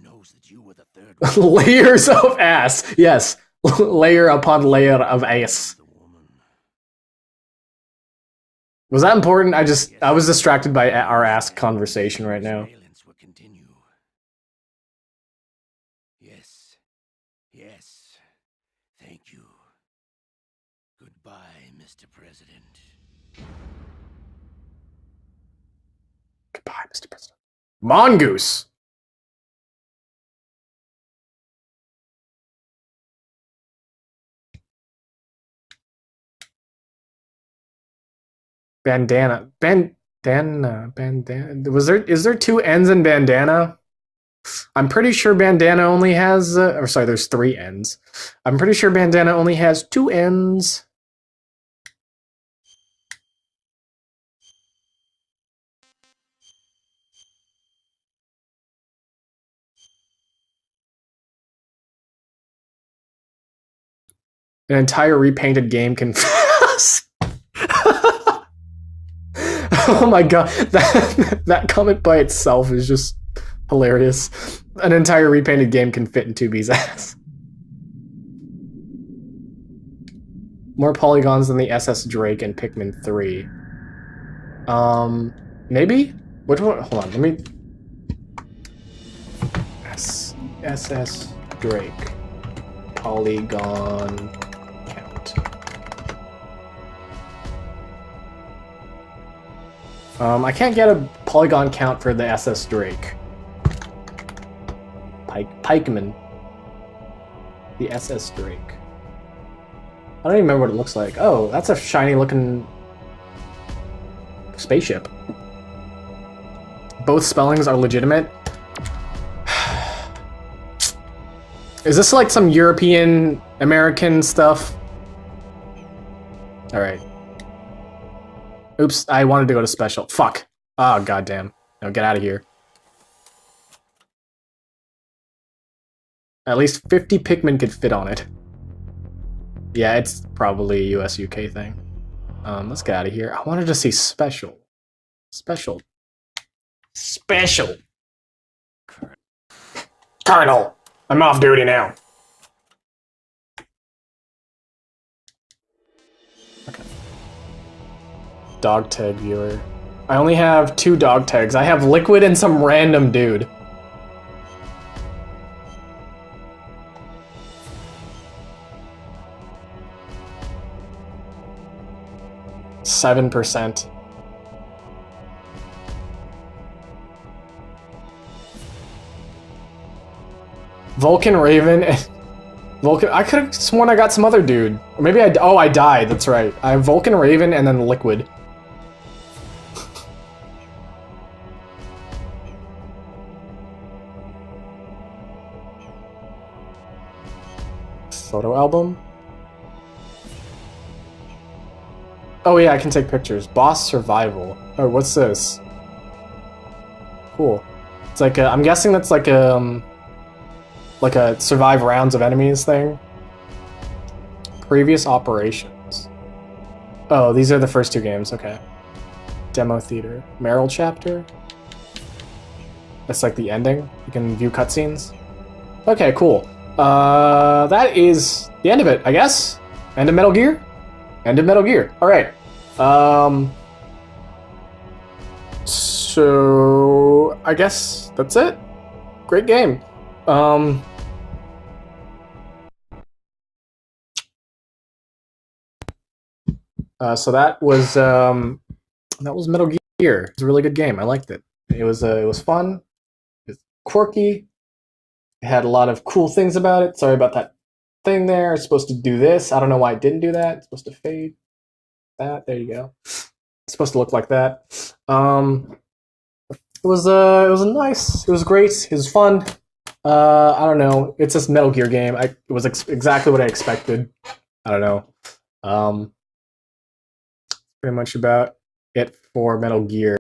Layers of ass. Yes, layer upon layer of ass. Was that important? I was distracted by our ass conversation right now. Yes. Thank you. Goodbye, Mr. President. Goodbye, Mr. President. Mongoose! Bandana. Bandana. Is there two N's in bandana? I'm pretty sure bandana only has, there's three N's. I'm pretty sure bandana only has two N's. An entire repainted game can... Oh my god, that comment by itself is just hilarious. An entire repainted game can fit in 2B's ass. More polygons than the SS Drake and Pikmin 3. Maybe? Which one? Hold on, let me... SS Drake. Polygon count. I can't get a polygon count for the SS Drake. Pikeman. The SS Drake. I don't even remember what it looks like. Oh, that's a shiny looking spaceship. Both spellings are legitimate. Is this like some European American stuff? Alright. Oops, I wanted to go to special. Fuck. Oh, goddamn. No, get out of here. At least 50 Pikmin could fit on it. Yeah, it's probably a US-UK thing. Let's get out of here. I wanted to see special. Special. Colonel! I'm off duty now. Okay. Dog tag viewer. I only have 2 dog tags. I have Liquid and some random dude. %. Vulcan Raven and Vulcan. I could have sworn I got some other dude. Or maybe I. Oh, I died. That's right. I have Vulcan Raven and then Liquid. Photo album. Oh yeah, I can take pictures. Boss survival. Oh, what's this? Cool. It's like I'm guessing that's like a survive rounds of enemies thing. Previous operations. Oh, these are the first 2 games. Okay. Demo theater. Meryl chapter. That's like the ending. You can view cutscenes. Okay, cool. That is the end of it, I guess. End of Metal Gear. End of Metal Gear. All right. So I guess that's it. Great game. So that was Metal Gear. It was a really good game. I liked it. It was fun. It was quirky. It had a lot of cool things about it. Sorry about that thing there. It's supposed to do this. I don't know why it didn't do that. It's supposed to fade that. There you go. It's supposed to look like that. It was nice. It was great. It was fun. I don't know. It's this Metal Gear game. It was exactly what I expected. I don't know. Pretty much about it for Metal Gear.